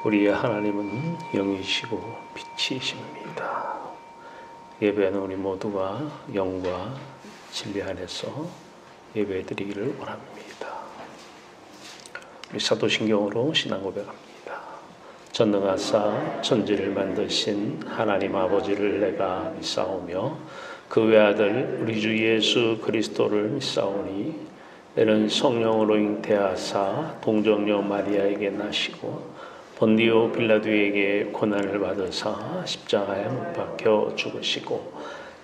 우리의 하나님은 영이시고 빛이십니다. 예배는 우리 모두가 영과 진리 안에서 예배드리기를 원합니다. 우리 사도신경으로 신앙 고백합니다. 전능하사 천지를 만드신 하나님 아버지를 내가 믿사오며 그 외아들 우리 주 예수 그리스도를 믿사오니 이는 성령으로 잉태하사 동정녀 마리아에게 나시고 본디오 빌라도에게 고난을 받으사 십자가에 못 박혀 죽으시고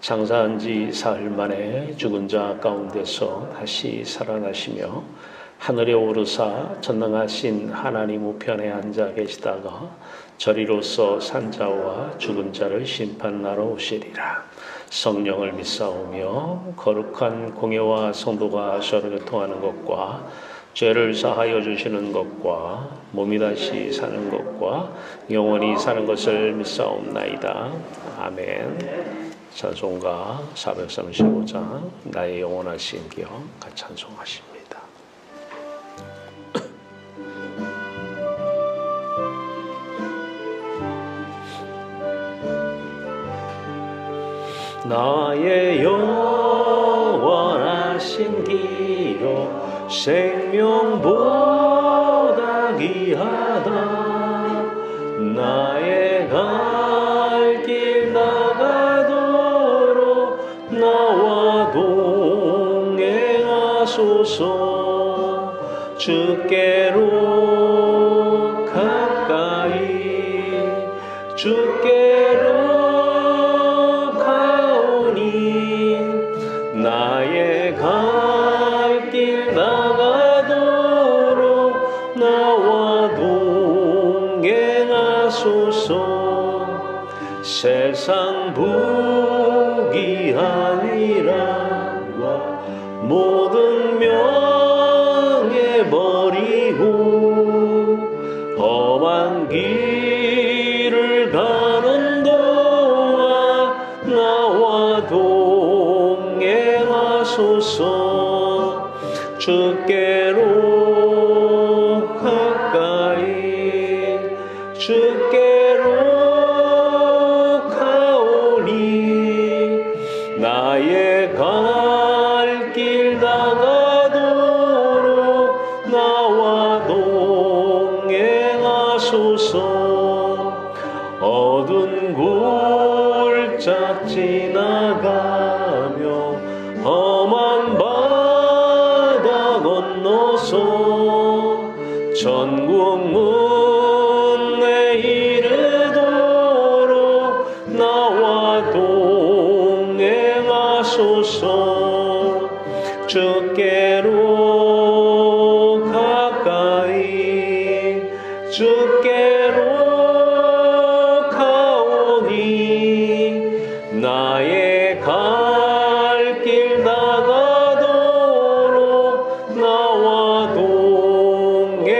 장사한 지 사흘 만에 죽은 자 가운데서 다시 살아나시며 하늘에 오르사 전능하신 하나님 우편에 앉아 계시다가 저리로서 산자와 죽은 자를 심판하러 오시리라. 성령을 믿사오며 거룩한 공예와 성도가 서로 교통하는 것과 죄를 사하여 주시는 것과 몸이 다시 사는 것과 영원히 사는 것을 믿사옵나이다. 아멘. 찬송가 435장 나의 영원하신 기억 같이 찬송하십니다. 나의 영원하신 기록 생명보다 귀하다. 나의 갈 길 나가도록 나와 동행하소서. 주께로 가까이 주께로 나의 갈 길 나가도록 나와 동행하소서. 세상 부귀함이라와 모든 명예 버리고 험한 길을 가는 동안 나와 동행하소서. 주께로 가까이 주께로 가오니 나의 갈 길 나가도록 나와 동행하소서. 어두운 골짝 지나가며 험한 바다 건너서 천국 문에 이르도록 나와 동행하소서. 주께로 가까이 주께로 가오니 나의 갈 길 나가도록 나와 동행하소서.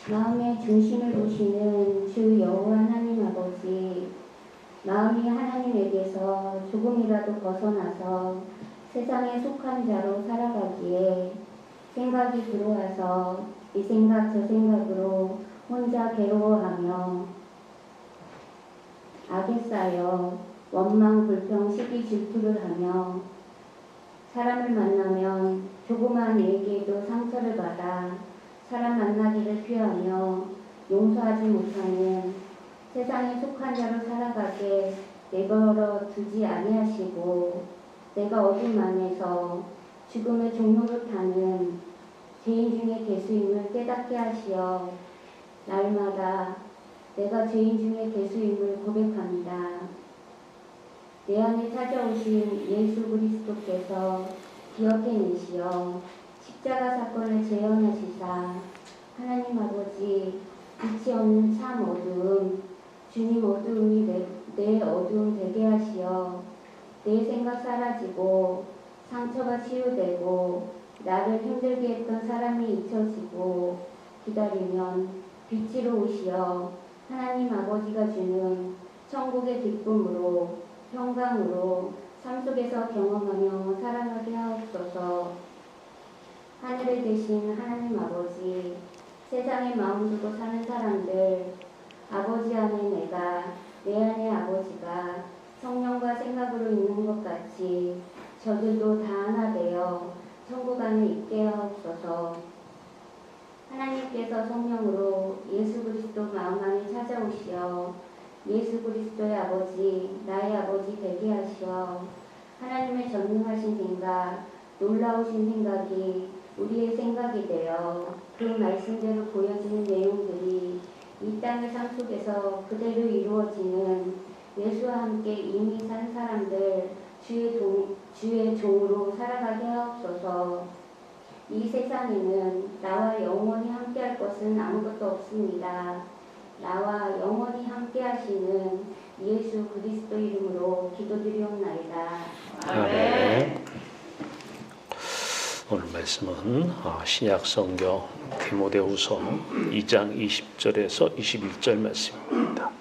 마음의 중심을 보시는 주 여호와 하나님 아버지, 마음이 하나님에게서 조금이라도 벗어나서 세상에 속한 자로 살아가기에 생각이 들어와서 이 생각 저 생각으로 혼자 괴로워하며 악에 쌓여 원망 불평 시기 질투를 하며 사람을 만나면 조그마한 일에도 상처를 받아 사람 만나기를 피하며 용서하지 못하는 세상에 속한 자로 살아가게 내버려 두지 아니하시고 내가 어둠 안에서 죽음의 종로를 타는 죄인 중에 괴수임을 깨닫게 하시어 날마다 내가 죄인 중에 괴수임을 고백합니다. 내 안에 찾아오신 예수 그리스도께서 기억해내시어 십자가 사건을 재현하시사 하나님 아버지 빛이 없는 참 어두움 주님 어두움이 내 어두움 되게 하시어 내 생각 사라지고 상처가 치유되고 나를 힘들게 했던 사람이 잊혀지고 기다리면 빛으로 오시어 하나님 아버지가 주는 천국의 기쁨으로 평강으로 삶 속에서 경험하며 살아가게 하옵소서. 하늘에 계신 하나님 아버지, 세상에 마음 두고 사는 사람들, 아버지 안에 내가, 내 안에 아버지가 성령과 생각으로 있는 것 같이 저들도 다 하나 되어 천국 안에 있게 하옵소서. 하나님께서 성령으로 예수 그리스도 마음 안에 찾아오시어 예수 그리스도의 아버지, 나의 아버지 되게 하시어 하나님의 전능하신 생각, 놀라우신 생각이 우리의 생각이 되어 그 말씀대로 보여지는 내용들이 이 땅의 삶 속에서 그대로 이루어지는 예수와 함께 이미 산 사람들 주의 종으로 살아가게 하옵소서. 이 세상에는 나와 영원히 함께할 것은 아무것도 없습니다. 나와 영원히 함께 하시는 예수 그리스도 이름으로 기도드리옵나이다. 아멘. 오늘 말씀은 신약 성경 디모데후서 2장 20절에서 21절 말씀입니다.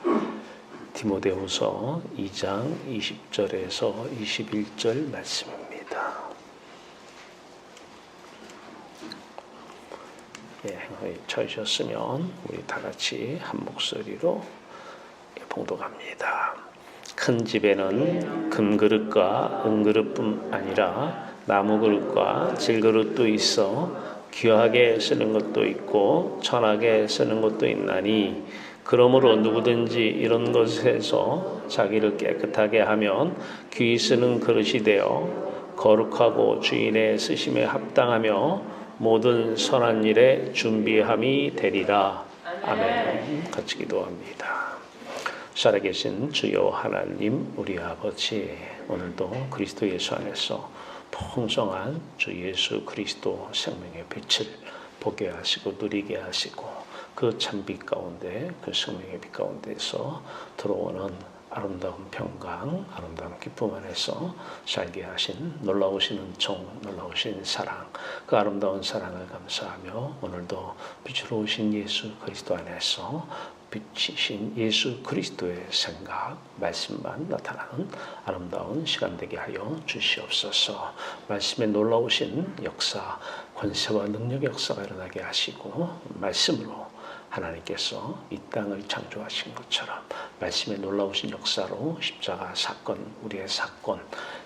디모데후서 2장 20절에서 21절 말씀입니다. 찾으셨으면 우리 다 같이 한 목소리로 봉독합니다. 큰 집에는 금그릇과 은그릇뿐 아니라 나무그릇과 질그릇도 있어 귀하게 쓰는 것도 있고 천하게 쓰는 것도 있나니 그러므로 누구든지 이런 것에서 자기를 깨끗하게 하면 귀히 쓰는 그릇이 되어 거룩하고 주인의 쓰심에 합당하며 모든 선한 일에 준비함이 되리라. 아멘. 같이 기도합니다. 살아계신 주여 하나님 우리 아버지, 오늘도 그리스도 예수 안에서 풍성한 주 예수 그리스도 생명의 빛을 보게 하시고 누리게 하시고 그 찬빛 가운데, 그 생명의 빛 가운데서 들어오는 아름다운 평강, 아름다운 기쁨 안에서 살게 하신 놀라우신 은총, 놀라우신 사랑, 그 아름다운 사랑을 감사하며 오늘도 빛으로 오신 예수 그리스도 안에서 빛이신 예수 그리스도의 생각, 말씀만 나타나는 아름다운 시간 되게 하여 주시옵소서. 말씀의 놀라우신 역사, 권세와 능력의 역사가 일어나게 하시고 말씀으로 하나님께서 이 땅을 창조하신 것처럼 말씀의 놀라우신 역사로 십자가 사건, 우리의 사건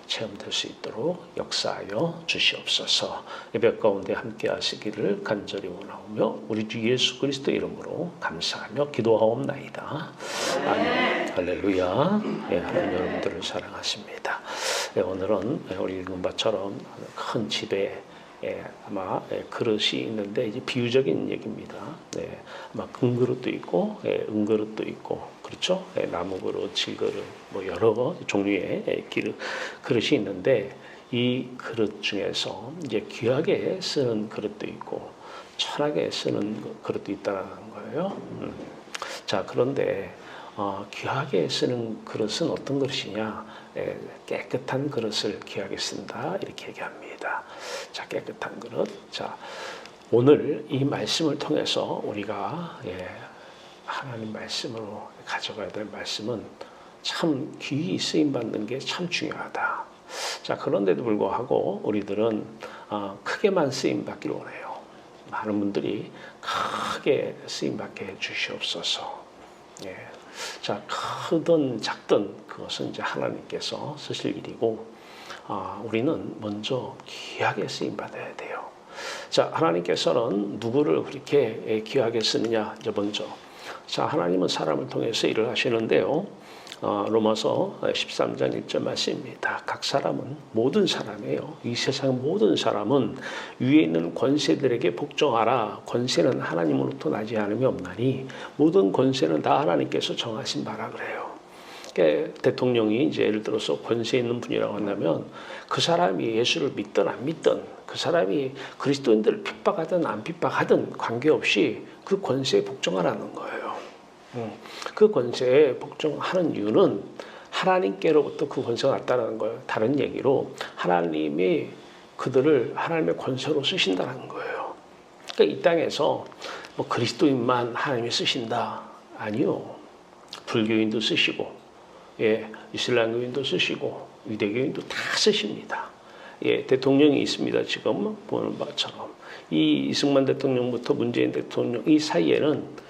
체험될 수 있도록 역사하여 주시옵소서. 예배 가운데 함께 하시기를 간절히 원하오며 우리 주 예수 그리스도 이름으로 감사하며 기도하옵나이다. 아멘. 할렐루야. 예, 하나님 여러분들을 사랑하십니다. 예, 오늘은 우리 읽은 바처럼 큰 집에 아마 그릇이 있는데 이제 비유적인 얘기입니다. 아마 금그릇도 있고 은그릇도 있고 그렇죠. 나무 그릇, 질그릇 뭐 여러 종류의 그릇이 있는데 이 그릇 중에서 이제 귀하게 쓰는 그릇도 있고 천하게 쓰는 그릇도 있다는 거예요. 자, 그런데 귀하게 쓰는 그릇은 어떤 그릇이냐? 깨끗한 그릇을 귀하게 쓴다 이렇게 얘기합니다. 자, 깨끗한 그릇. 자, 오늘 이 말씀을 통해서 우리가 하나님 말씀으로 가져가야 될 말씀은 참 귀히 쓰임 받는 게 참 중요하다. 자, 그런데도 불구하고 우리들은 크게만 쓰임 받기를 원해요. 많은 분들이 크게 쓰임 받게 해 주시옵소서. 자, 크든 작든 그것은 이제 하나님께서 쓰실 일이고 우리는 먼저 귀하게 쓰임 받아야 돼요. 자, 하나님께서는 누구를 그렇게 귀하게 쓰느냐? 이제 먼저 자, 하나님은 사람을 통해서 일을 하시는데요. 로마서 13장 1절 말씀입니다. 각 사람은 모든 사람이에요. 이 세상 모든 사람은 위에 있는 권세들에게 복종하라. 권세는 하나님으로부터 나지 않음이 없나니 모든 권세는 다 하나님께서 정하신 바라 그래요. 그러니까 대통령이 이제 예를 들어서 권세 있는 분이라고 한다면 그 사람이 예수를 믿든 안 믿든 그 사람이 그리스도인들을 핍박하든 안 핍박하든 관계없이 그 권세에 복종하라는 거예요. 그 권세에 복종하는 이유는 하나님께로부터 그 권세가 났다는 거예요. 다른 얘기로 하나님이 그들을 하나님의 권세로 쓰신다는 거예요. 그러니까 이 땅에서 뭐 그리스도인만 하나님이 쓰신다? 아니요. 불교인도 쓰시고 예, 이슬람 교인도 쓰시고 유대교인도 다 쓰십니다. 예, 대통령이 있습니다. 지금 보는 바처럼 이 이승만 대통령부터 문재인 대통령 이 사이에는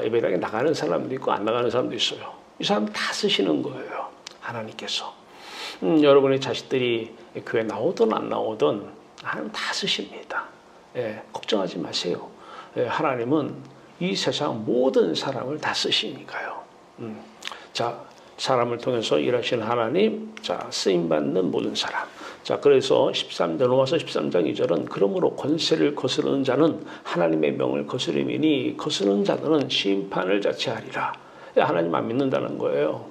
예배당에 나가는 사람도 있고 안 나가는 사람도 있어요. 이 사람 다 쓰시는 거예요. 하나님께서. 여러분의 자식들이 교회 나오든 안 나오든 하나님 다 쓰십니다. 예, 걱정하지 마세요. 예, 하나님은 이 세상 모든 사람을 다 쓰시니까요. 자, 사람을 통해서 일하시는 하나님, 자, 쓰임받는 모든 사람. 자, 그래서 로마서 13장 2절은 그러므로 권세를 거스르는 자는 하나님의 명을 거스름이니 거스르는 자들은 심판을 자체하리라. 하나님 안 믿는다는 거예요.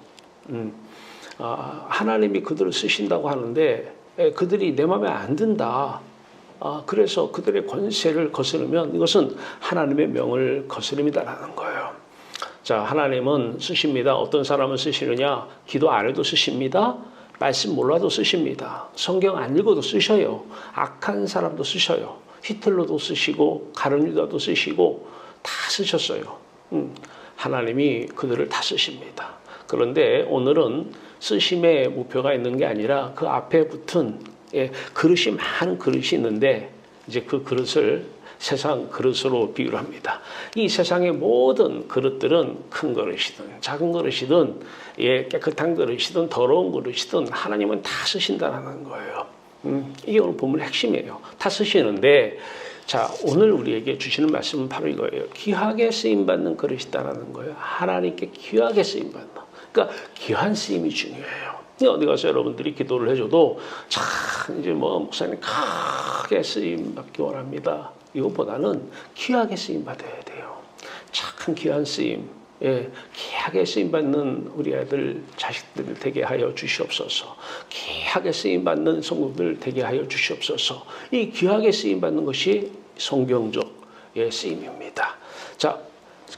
하나님이 그들을 쓰신다고 하는데 그들이 내 마음에 안 든다. 그래서 그들의 권세를 거스르면 이것은 하나님의 명을 거스름이다라는 거예요. 자, 하나님은 쓰십니다. 어떤 사람은 쓰시느냐? 기도 안 해도 쓰십니다. 말씀 몰라도 쓰십니다. 성경 안 읽어도 쓰셔요. 악한 사람도 쓰셔요. 히틀러도 쓰시고 가룟유다도 쓰시고 다 쓰셨어요. 하나님이 그들을 다 쓰십니다. 그런데 오늘은 쓰심의 목표가 있는 게 아니라 그 앞에 붙은 그릇이 많은 그릇이 있는데 이제 그 그릇을 세상 그릇으로 비유를 합니다. 이 세상의 모든 그릇들은 큰 그릇이든 작은 그릇이든 깨끗한 그릇이든 더러운 그릇이든 하나님은 다 쓰신다는 거예요. 이게 오늘 본문의 핵심이에요. 다 쓰시는데 자, 오늘 우리에게 주시는 말씀은 바로 이거예요. 귀하게 쓰임받는 그릇이다라는 거예요. 하나님께 귀하게 쓰임받는. 그러니까 귀한 쓰임이 중요해요. 어디 가서 여러분들이 기도를 해줘도 참 이제 목사님 크게 쓰임 받기 원합니다. 이것보다는 귀하게 쓰임 받아야 돼요. 참 귀한 쓰임, 귀하게 쓰임 받는 우리 아들 자식들 되게 하여 주시옵소서. 귀하게 쓰임 받는 성도들 되게 하여 주시옵소서. 이 귀하게 쓰임 받는 것이 성경적 쓰임입니다. 자,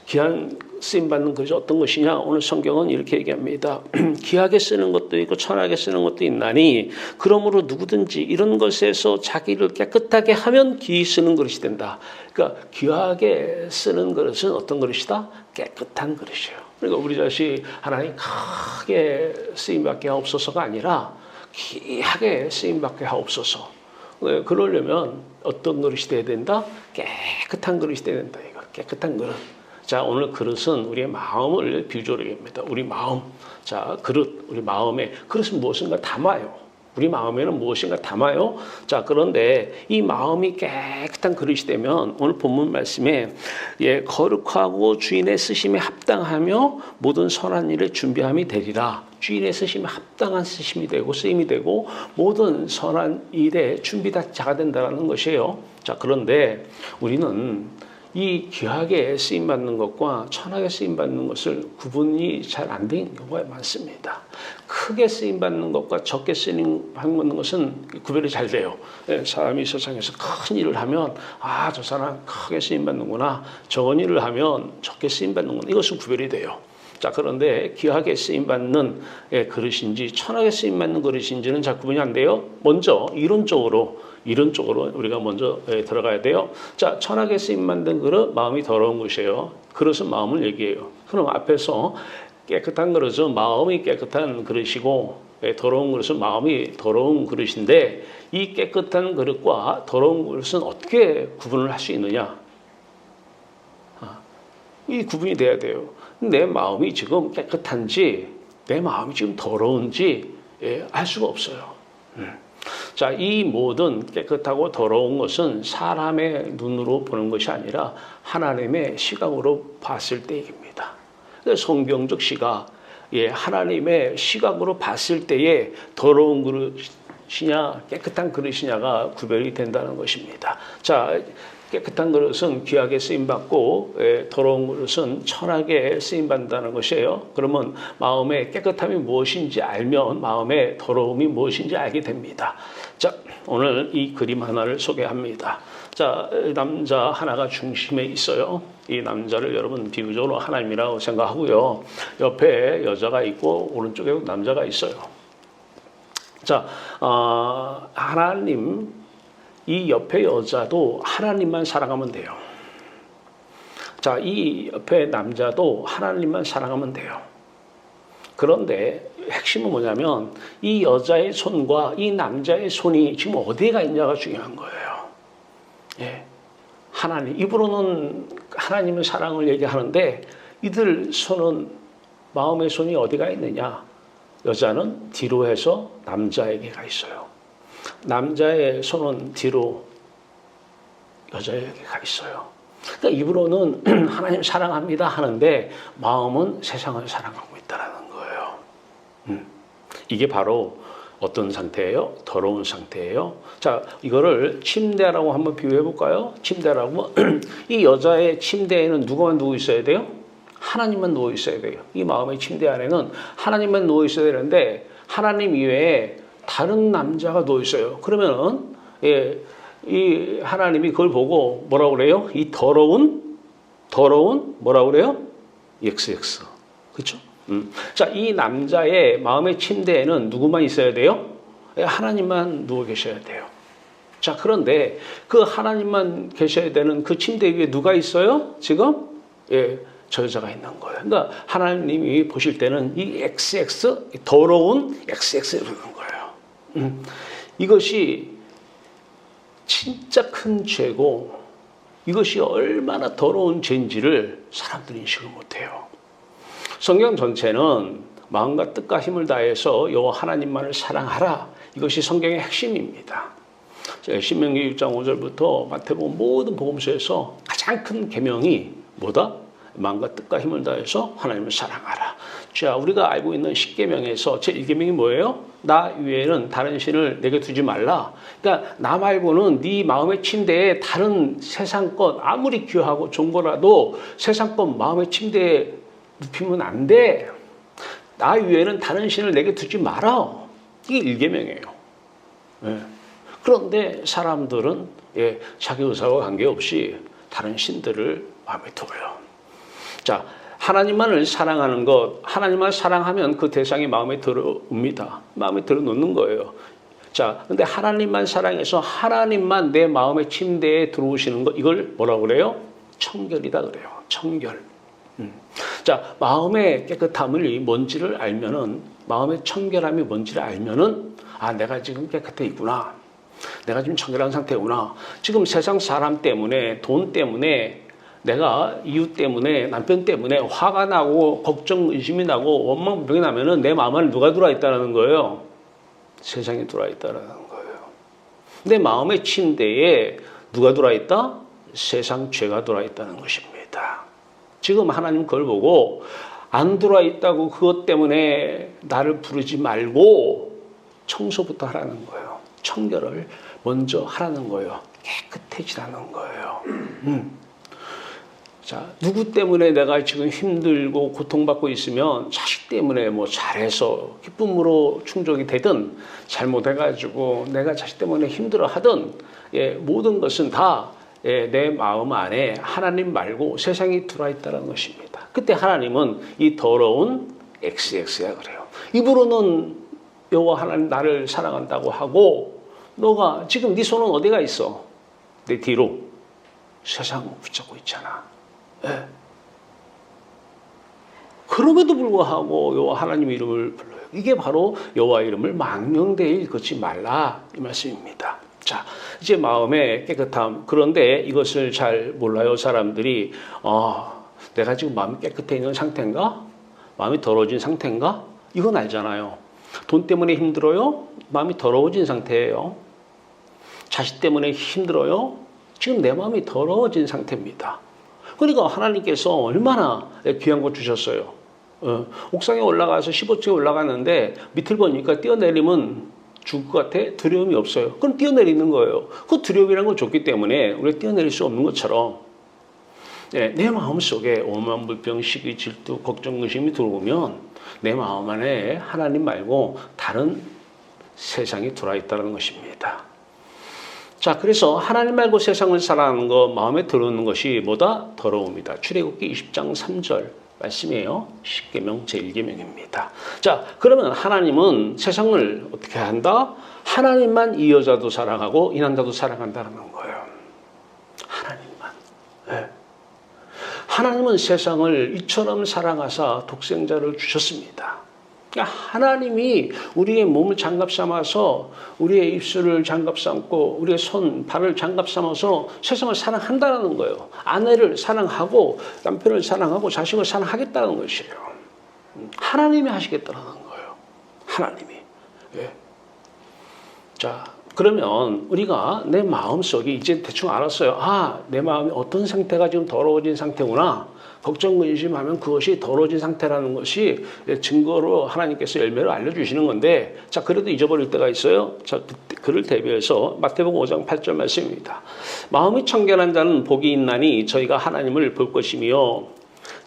귀한 쓰임 받는 것이 어떤 것이냐? 오늘 성경은 이렇게 얘기합니다. 귀하게 쓰는 것도 있고 천하게 쓰는 것도 있나니 그러므로 누구든지 이런 것에서 자기를 깨끗하게 하면 귀히 쓰는 그릇이 된다. 그러니까 귀하게 쓰는 그릇은 어떤 그릇이다? 깨끗한 그릇이에요. 그러니까 우리 자식 하나님 크게 쓰임 받게 하옵소서가 아니라 귀하게 쓰임 받게 하옵소서. 그러려면 어떤 그릇이 돼야 된다? 깨끗한 그릇이 돼야 된다. 이거 깨끗한 그릇. 자, 오늘 그릇은 우리의 마음을 비유적으로 얘기합니다. 우리 마음. 자, 그릇, 우리 마음에 그릇은 무엇인가 담아요. 우리 마음에는 무엇인가 담아요. 자, 그런데 이 마음이 깨끗한 그릇이 되면 오늘 본문 말씀에 거룩하고 주인의 쓰심에 합당하며 모든 선한 일에 준비함이 되리라. 주인의 쓰심에 합당한 쓰심이 되고 쓰임이 되고 모든 선한 일에 준비된 자가 된다는 것이에요. 자, 그런데 우리는 이 귀하게 쓰임받는 것과 천하게 쓰임받는 것을 구분이 잘 안 되는 경우가 많습니다. 크게 쓰임받는 것과 적게 쓰임받는 것은 구별이 잘 돼요. 사람이 세상에서 큰 일을 하면 저 사람 크게 쓰임받는구나. 적은 일을 하면 적게 쓰임받는구나. 이것은 구별이 돼요. 자, 그런데 귀하게 쓰임받는 그릇인지 천하게 쓰임받는 그릇인지는 잘 구분이 안 돼요. 먼저 이론적으로 우리가 먼저 들어가야 돼요. 자, 천하게 쓰임받는 그릇, 마음이 더러운 것이에요. 그릇은 마음을 얘기해요. 그럼 앞에서 깨끗한 그릇은 마음이 깨끗한 그릇이고 더러운 그릇은 마음이 더러운 그릇인데 이 깨끗한 그릇과 더러운 그릇은 어떻게 구분을 할 수 있느냐? 이 구분이 돼야 돼요. 내 마음이 지금 깨끗한지 내 마음이 지금 더러운지 알 수가 없어요. 자, 이 모든 깨끗하고 더러운 것은 사람의 눈으로 보는 것이 아니라 하나님의 시각으로 봤을 때 얘기입니다. 성경적 시각, 하나님의 시각으로 봤을 때에 더러운 그릇이냐 깨끗한 그릇이냐가 구별이 된다는 것입니다. 자, 깨끗한 그릇은 귀하게 쓰임받고 더러운 그릇은 천하게 쓰임받는다는 것이에요. 그러면 마음의 깨끗함이 무엇인지 알면 마음의 더러움이 무엇인지 알게 됩니다. 자, 오늘 이 그림 하나를 소개합니다. 자, 남자 하나가 중심에 있어요. 이 남자를 여러분 비유적으로 하나님이라고 생각하고요. 옆에 여자가 있고 오른쪽에 남자가 있어요. 자, 하나님 이 옆에 여자도 하나님만 사랑하면 돼요. 자, 이 옆에 남자도 하나님만 사랑하면 돼요. 그런데 핵심은 뭐냐면 이 여자의 손과 이 남자의 손이 지금 어디에 가 있냐가 중요한 거예요. 예. 하나님, 입으로는 하나님의 사랑을 얘기하는데 이들 손은, 마음의 손이 어디가 있느냐? 여자는 뒤로 해서 남자에게 가 있어요. 남자의 손은 뒤로 여자에게 가 있어요. 그러니까 입으로는 하나님 사랑합니다 하는데 마음은 세상을 사랑하고 있다는 거예요. 이게 바로 어떤 상태예요? 더러운 상태예요. 자, 이거를 침대라고 한번 비유해 볼까요? 침대라고. 이 여자의 침대에는 누구만 누워 있어야 돼요? 하나님만 누워 있어야 돼요. 이 마음의 침대 안에는 하나님만 누워 있어야 되는데 하나님 이외에 다른 남자가 누워 있어요. 그러면은 이 하나님이 그걸 보고 뭐라고 그래요? 이 더러운 뭐라고 그래요? XX. 그렇죠? 자, 이 남자의 마음의 침대에는 누구만 있어야 돼요? 하나님만 누워 계셔야 돼요. 자, 그런데 그 하나님만 계셔야 되는 그 침대 위에 누가 있어요? 지금? 저 여자가 있는 거예요. 그러니까 하나님이 보실 때는 이 XX, 더러운 XX를 보는 거예요. 이것이 진짜 큰 죄고 이것이 얼마나 더러운 죄인지를 사람들이 인식을 못해요. 성경 전체는 마음과 뜻과 힘을 다해서 여호와 하나님만을 사랑하라. 이것이 성경의 핵심입니다. 신명기 6장 5절부터 마태복음 모든 복음서에서 가장 큰 계명이 뭐다? 마음과 뜻과 힘을 다해서 하나님을 사랑하라. 자, 우리가 알고 있는 10계명에서 제1계명이 뭐예요? 나 외에는 다른 신을 내게 두지 말라. 그러니까 나 말고는 네 마음의 침대에 다른 세상 것 아무리 귀하고 좋은 거라도 세상 것 마음의 침대에 눕히면 안 돼. 나 외에는 다른 신을 내게 두지 마라. 이게 1계명이에요. 그런데 사람들은 자기 의사와 관계없이 다른 신들을 마음에 두어요. 자, 하나님만을 사랑하는 것, 하나님만 사랑하면 그 대상이 마음에 들어옵니다. 마음에 들어놓는 거예요. 자, 근데 하나님만 사랑해서 하나님만 내 마음의 침대에 들어오시는 것, 이걸 뭐라고 그래요? 청결이다 그래요. 청결. 자, 마음의 깨끗함이 뭔지를 알면은, 마음의 청결함이 뭔지를 알면은, 아, 내가 지금 깨끗해 있구나. 내가 지금 청결한 상태구나. 지금 세상 사람 때문에, 돈 때문에, 내가 이유 때문에, 남편 때문에 화가 나고 걱정, 의심이 나고 원망불평이 나면은 내 마음 안에 누가 들어와 있다는 거예요? 세상이 들어와 있다는 거예요. 내 마음의 침대에 누가 들어와 있다? 세상 죄가 들어와 있다는 것입니다. 지금 하나님 그걸 보고 안 들어와 있다고 그것 때문에 나를 부르지 말고 청소부터 하라는 거예요. 청결을 먼저 하라는 거예요. 깨끗해지라는 거예요. 자, 누구 때문에 내가 지금 힘들고 고통받고 있으면 자식 때문에 뭐 잘해서 기쁨으로 충족이 되든 잘못해가지고 내가 자식 때문에 힘들어 하든 모든 것은 다 내 마음 안에 하나님 말고 세상이 들어와 있다는 것입니다. 그때 하나님은 이 더러운 XX야 그래요. 입으로는 여호와 하나님 나를 사랑한다고 하고 너가 지금 네 손은 어디가 있어? 내 뒤로 세상을 붙잡고 있잖아. 그럼에도 불구하고 여호와 하나님 이름을 불러요. 이게 바로 여호와 이름을 망령되이 걷지 말라 이 말씀입니다. 자, 이제 마음의 깨끗함. 그런데 이것을 잘 몰라요 사람들이. 내가 지금 마음이 깨끗해 있는 상태인가? 마음이 더러워진 상태인가? 이건 알잖아요. 돈 때문에 힘들어요? 마음이 더러워진 상태예요. 자식 때문에 힘들어요? 지금 내 마음이 더러워진 상태입니다. 그러니까 하나님께서 얼마나 귀한 거 주셨어요. 옥상에 올라가서 15층에 올라갔는데 밑을 보니까 뛰어내리면 죽을 것 같아? 두려움이 없어요. 그럼 뛰어내리는 거예요. 그 두려움이라는 건 좋기 때문에 우리가 뛰어내릴 수 없는 것처럼 내 마음속에 오만 불평, 시기, 질투, 걱정, 의심이 들어오면 내 마음 안에 하나님 말고 다른 세상이 들어와 있다는 것입니다. 자, 그래서 하나님 말고 세상을 사랑하는 것, 마음에 들어오는 것이 뭐다? 더러움이다. 출애굽기 20장 3절 말씀이에요. 10계명 제1계명입니다. 자, 그러면 하나님은 세상을 어떻게 한다? 하나님만 이 여자도 사랑하고 이 남자도 사랑한다는 거예요. 하나님만. 하나님은 세상을 이처럼 사랑하사 독생자를 주셨습니다. 그러니까 하나님이 우리의 몸을 장갑 삼아서 우리의 입술을 장갑 삼고 우리의 손, 발을 장갑 삼아서 세상을 사랑한다는 거예요. 아내를 사랑하고 남편을 사랑하고 자식을 사랑하겠다는 것이에요. 하나님이 하시겠다는 거예요. 하나님이. 예. 자, 그러면 우리가 내 마음속에 이제 대충 알았어요. 아, 내 마음이 어떤 상태가 지금 더러워진 상태구나. 걱정, 근심하면 그것이 더러워진 상태라는 것이 증거로 하나님께서 열매로 알려주시는 건데, 자, 그래도 잊어버릴 때가 있어요. 자, 그를 대비해서 마태복음 5장 8절 말씀입니다. 마음이 청결한 자는 복이 있나니 저희가 하나님을 볼 것이며.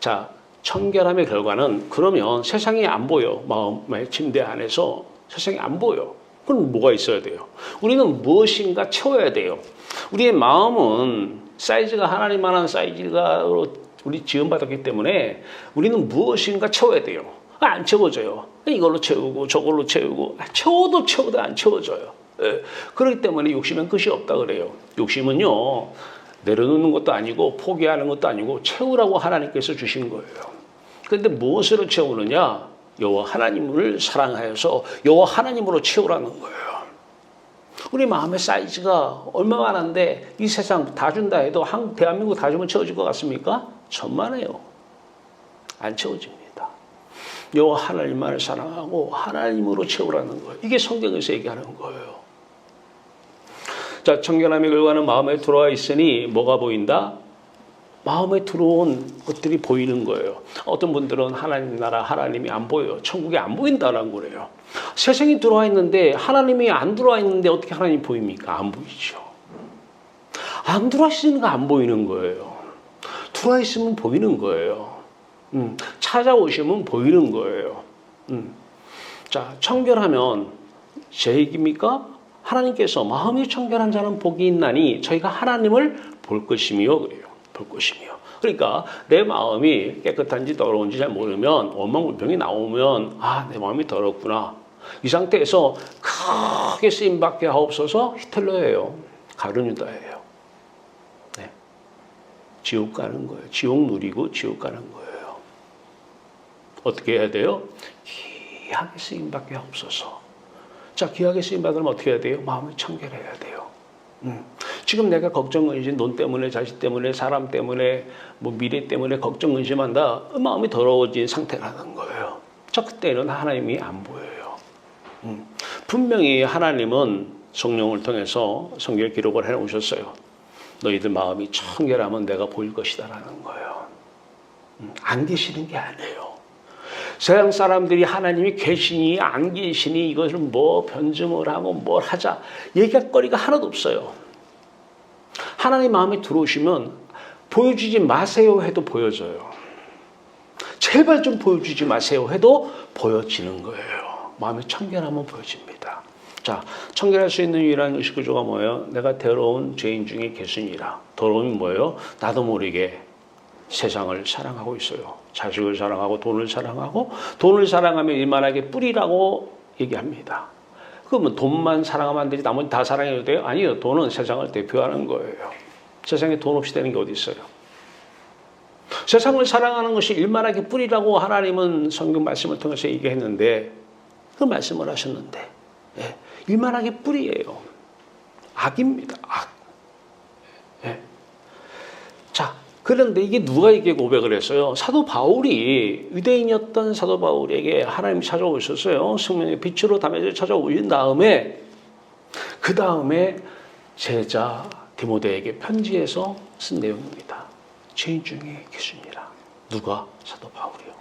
자, 청결함의 결과는 그러면 세상이 안 보여. 마음의 침대 안에서 세상이 안 보여. 그럼 뭐가 있어야 돼요? 우리는 무엇인가 채워야 돼요. 우리의 마음은 사이즈가 하나님만한 사이즈로 우리 지원받았기 때문에 우리는 무엇인가 채워야 돼요. 안 채워져요. 이걸로 채우고 저걸로 채우고 채워도 안 채워져요. 예. 그렇기 때문에 욕심은 끝이 없다 그래요. 욕심은요, 내려놓는 것도 아니고 포기하는 것도 아니고 채우라고 하나님께서 주신 거예요. 그런데 무엇으로 채우느냐? 여호와 하나님을 사랑하여서 여호와 하나님으로 채우라는 거예요. 우리 마음의 사이즈가 얼마만한데 이 세상 다 준다 해도 대한민국 다 주면 채워질 것 같습니까? 천만에요. 안 채워집니다. 여호와 하나님만을 사랑하고 하나님으로 채우라는 거예요. 이게 성경에서 얘기하는 거예요. 자, 청결함의 결과는 마음에 들어와 있으니 뭐가 보인다? 마음에 들어온 것들이 보이는 거예요. 어떤 분들은 하나님 나라, 하나님이 안 보여요. 천국이 안 보인다라는 거래요. 세상이 들어와 있는데 하나님이 안 들어와 있는데 어떻게 하나님이 보입니까? 안 보이죠. 안 들어와 있으니까 안 보이는 거예요. 들어와 있으면 보이는 거예요. 찾아오시면 보이는 거예요. 자, 청결하면 제 얘기입니까? 하나님께서 마음이 청결한 자는 복이 있나니 저희가 하나님을 볼 것이며 그래요. 볼 것이며. 그러니까 내 마음이 깨끗한지 더러운지 잘 모르면 원망불평이 나오면 아, 내 마음이 더럽구나. 이 상태에서 크게 쓰임받게 하옵소서. 히틀러예요. 가룟유다예요. 네. 지옥 가는 거예요. 지옥 누리고 지옥 가는 거예요. 어떻게 해야 돼요? 귀하게 쓰임받게 하옵소서. 자, 귀하게 쓰임받으면 어떻게 해야 돼요? 마음을 청결해야 돼요. 지금 내가 걱정, 근심, 돈 때문에, 자식 때문에, 사람 때문에, 뭐 미래 때문에 걱정, 근심한다. 마음이 더러워진 상태라는 거예요. 자, 그때는 하나님이 안 보여요. 분명히 하나님은 성령을 통해서 성경 기록을 해놓으셨어요. 너희들 마음이 청결하면 내가 보일 것이다라는 거예요. 안 계시는 게 아니에요. 세상 사람들이 하나님이 계시니 안 계시니 이것을 뭐 변증을 하고 뭘 하자 얘기할 거리가 하나도 없어요. 하나님 마음에 들어오시면 보여주지 마세요 해도 보여져요. 제발 좀 보여주지 마세요 해도 보여지는 거예요. 마음이 청결하면 보여집니다. 자, 청결할 수 있는 유일한 의식구조가 뭐예요? 내가 더러운 죄인 중에 계시니라. 더러움이 뭐예요? 나도 모르게 세상을 사랑하고 있어요. 자식을 사랑하고 돈을 사랑하고 돈을 사랑하면 일만하게 뿌리라고 얘기합니다. 그러면 돈만 사랑하면 안 되지 나머지 다 사랑해도 돼요? 아니요. 돈은 세상을 대표하는 거예요. 세상에 돈 없이 되는 게 어디 있어요? 세상을 사랑하는 것이 일만하게 뿌리라고 하나님은 성경 말씀을 통해서 얘기했는데 그 말씀을 하셨는데 예, 일만하게 뿌리예요. 악입니다. 악. 예. 자, 그런데 이게 누가 이게 고백을 했어요? 사도 바울이 유대인이었던 사도 바울에게 하나님이 찾아오셨어요. 성령의 빛으로 담에서 찾아오신 다음에 그 다음에 제자 디모데에게 편지에서 쓴 내용입니다. 죄인 중에 계시니라. 누가? 사도 바울이요.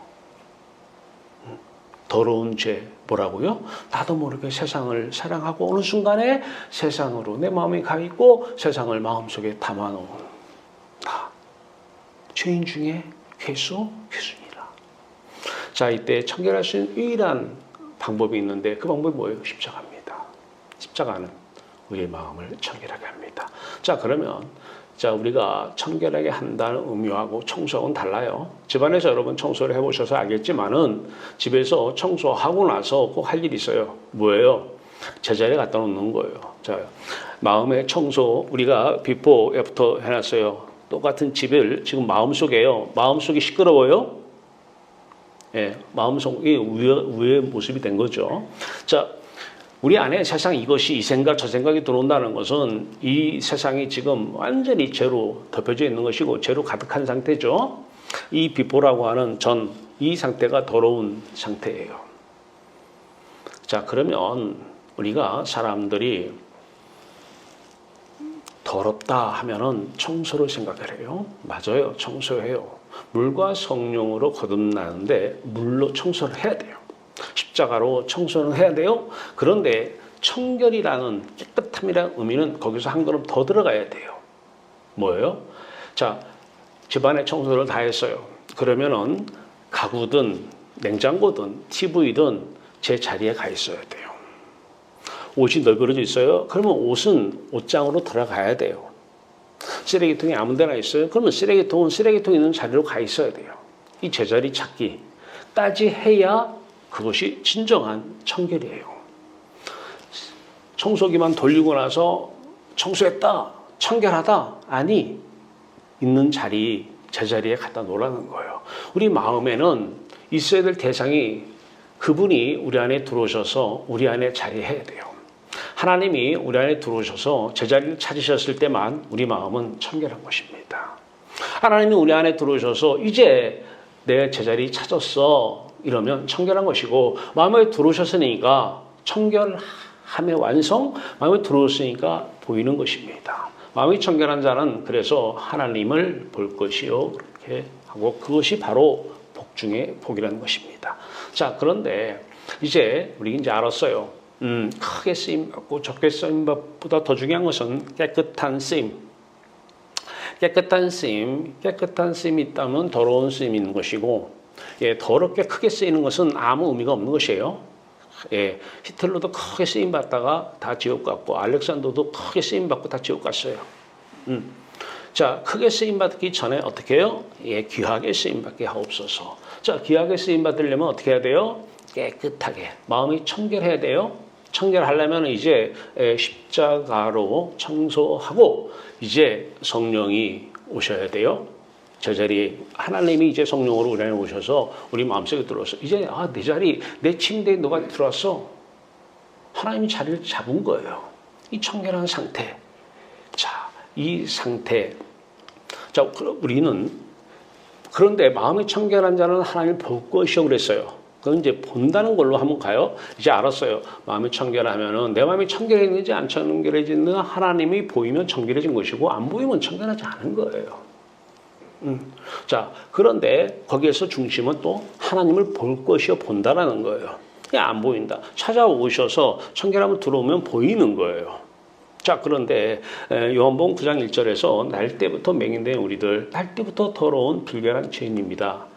더러운 죄 뭐라고요? 나도 모르게 세상을 사랑하고 어느 순간에 세상으로 내 마음이 가 있고 세상을 마음속에 담아놓은 죄인 중에 괴수니라. 자, 이때 청결할 수 있는 유일한 방법이 있는데 그 방법이 뭐예요? 십자가입니다. 십자가는 우리의 마음을 청결하게 합니다. 자, 그러면 자, 우리가 청결하게 한다는 의미하고 청소하고는 달라요. 집안에서 여러분 청소를 해보셔서 알겠지만은 집에서 청소하고 나서 꼭 할 일이 있어요. 뭐예요? 제자리에 갖다 놓는 거예요. 자, 마음의 청소 우리가 비포 애프터 해놨어요. 똑같은 집을 지금 마음속에요. 마음속이 시끄러워요? 예, 마음 성공이 우의 모습이 된 거죠. 자, 우리 안에 세상 이것이 이 생각 저 생각이 들어온다는 것은 이 세상이 지금 완전히 죄로 덮여져 있는 것이고 죄로 가득한 상태죠. 이 비포라고 하는 이 상태가 더러운 상태예요. 자, 그러면 우리가 사람들이 더럽다 하면은 청소를 생각을 해요. 맞아요. 청소해요. 물과 성령으로 거듭나는데 물로 청소를 해야 돼요. 십자가로 청소는 해야 돼요. 그런데 청결이라는 깨끗함이라는 의미는 거기서 한 걸음 더 들어가야 돼요. 뭐예요? 자, 집안에 청소를 다 했어요. 그러면은 가구든 냉장고든 TV든 제 자리에 가 있어야 돼요. 옷이 널브러져 있어요. 그러면 옷은 옷장으로 들어가야 돼요. 쓰레기통이 아무 데나 있어요. 그러면 쓰레기통은 쓰레기통 있는 자리로 가 있어야 돼요. 이 제자리 찾기까지 해야 그것이 진정한 청결이에요. 청소기만 돌리고 나서 청소했다, 청결하다, 아니, 있는 자리, 제자리에 갖다 놓으라는 거예요. 우리 마음에는 있어야 될 대상이 그분이 우리 안에 들어오셔서 우리 안에 자리해야 돼요. 하나님이 우리 안에 들어오셔서 제자리를 찾으셨을 때만 우리 마음은 청결한 것입니다. 하나님이 우리 안에 들어오셔서 이제 내 제자리 찾았어 이러면 청결한 것이고, 마음에 들어오셨으니까 청결함의 완성, 마음에 들어오셨으니까 보이는 것입니다. 마음이 청결한 자는 그래서 하나님을 볼 것이요 그렇게 하고, 그것이 바로 복 중에 복이라는 것입니다. 자, 그런데 이제 우리 이제 알았어요. 크게 쓰임 받고 적게 쓰임 받보다 더 중요한 것은 깨끗한 쓰임. 깨끗한 쓰임이 있다면 더러운 쓰임이 있는 것이고, 예, 더럽게 크게 쓰이는 것은 아무 의미가 없는 것이에요. 예, 히틀러도 크게 쓰임 받다가 다 지옥 갔고, 알렉산더도 크게 쓰임 받고 다 지옥 갔어요. 자, 크게 쓰임 받기 전에 어떻게 해요? 예, 귀하게 쓰임 받게 하옵소서. 자, 귀하게 쓰임 받으려면 어떻게 해야 돼요? 깨끗하게 마음이 청결해야 돼요. 청결하려면 이제 십자가로 청소하고 이제 성령이 오셔야 돼요. 제자리에 하나님이 이제 성령으로 우리 안에 오셔서 우리 마음속에 들어와서 이제 내 자리, 내 침대에 너가 들어왔어. 하나님이 자리를 잡은 거예요. 이 청결한 상태. 자, 이 상태. 자, 우리는 그런데 마음이 청결한 자는 하나님을 볼 것이요 그랬어요. 그건 이제 본다는 걸로 한번 가요. 이제 알았어요. 마음이 청결하면은 내 마음이 청결해지는지 안 청결해지는 하나님이 보이면 청결해진 것이고, 안 보이면 청결하지 않은 거예요. 자, 그런데 거기에서 중심은 또 하나님을 볼 것이요 본다라는 거예요. 그냥 안 보인다. 찾아오셔서 청결함을 들어오면 보이는 거예요. 자, 그런데 요한복음 9장 1절에서 날 때부터 맹인된 우리들, 날 때부터 더러운 불결한 죄인입니다.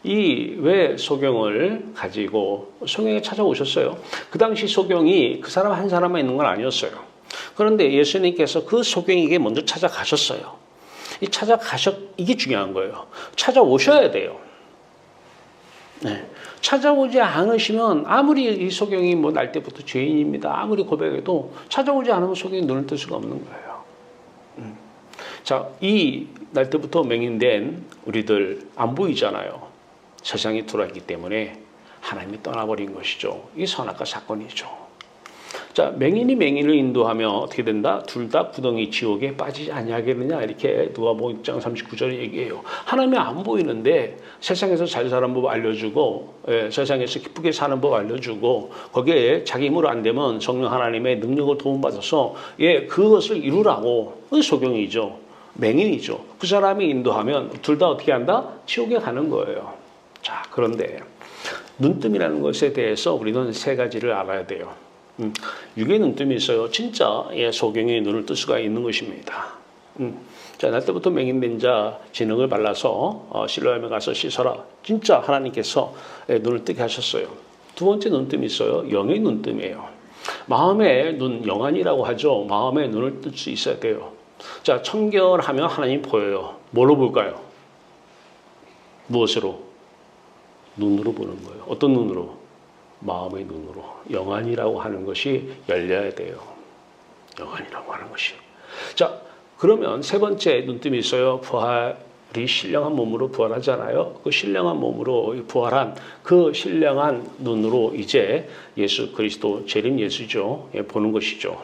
이 왜 소경을 가지고 소경에 찾아오셨어요? 그 당시 소경이 그 사람 한 사람만 있는 건 아니었어요. 그런데 예수님께서 그 소경에게 먼저 찾아가셨어요. 이게 중요한 거예요. 찾아오셔야 돼요. 네. 찾아오지 않으시면 아무리 이 소경이 날 때부터 죄인입니다, 아무리 고백해도 찾아오지 않으면 소경이 눈을 뜰 수가 없는 거예요. 자, 이 날 때부터 맹인된 우리들 안 보이잖아요. 세상이 들어왔기 때문에 하나님이 떠나버린 것이죠. 이 선악과 사건이죠. 자, 맹인이 맹인을 인도하면 어떻게 된다? 둘 다 구덩이 지옥에 빠지지 아니하겠느냐, 이렇게 누가복음 6장 39절에 얘기해요. 하나님이 안 보이는데 세상에서 잘 사는 법 알려주고, 세상에서 기쁘게 사는 법 알려주고, 거기에 자기 힘으로 안 되면 성령 하나님의 능력을 도움받아서 그것을 이루라고. 소경이죠. 맹인이죠. 그 사람이 인도하면 둘 다 어떻게 한다? 지옥에 가는 거예요. 자, 그런데 눈뜸이라는 것에 대해서 우리는 세 가지를 알아야 돼요. 육의 눈뜸이 있어요. 진짜 소경이 눈을 뜰 수가 있는 것입니다. 자, 날 때부터 맹인된 자 진흙을 발라서 실로암에 가서 씻어라. 진짜 하나님께서 눈을 뜨게 하셨어요. 두 번째 눈뜸이 있어요. 영의 눈뜸이에요. 마음의 눈, 영안이라고 하죠. 마음의 눈을 뜰 수 있어야 돼요. 자, 청결하면 하나님 보여요. 뭐로 볼까요? 무엇으로? 눈으로 보는 거예요. 어떤 눈으로? 마음의 눈으로. 영안이라고 하는 것이 열려야 돼요. 영안이라고 하는 것이. 자, 그러면 세 번째 눈뜸이 있어요. 부활의 우리 신령한 몸으로 부활하잖아요. 그 신령한 몸으로 부활한 그 신령한 눈으로 이제 예수 그리스도 재림 예수죠. 보는 것이죠.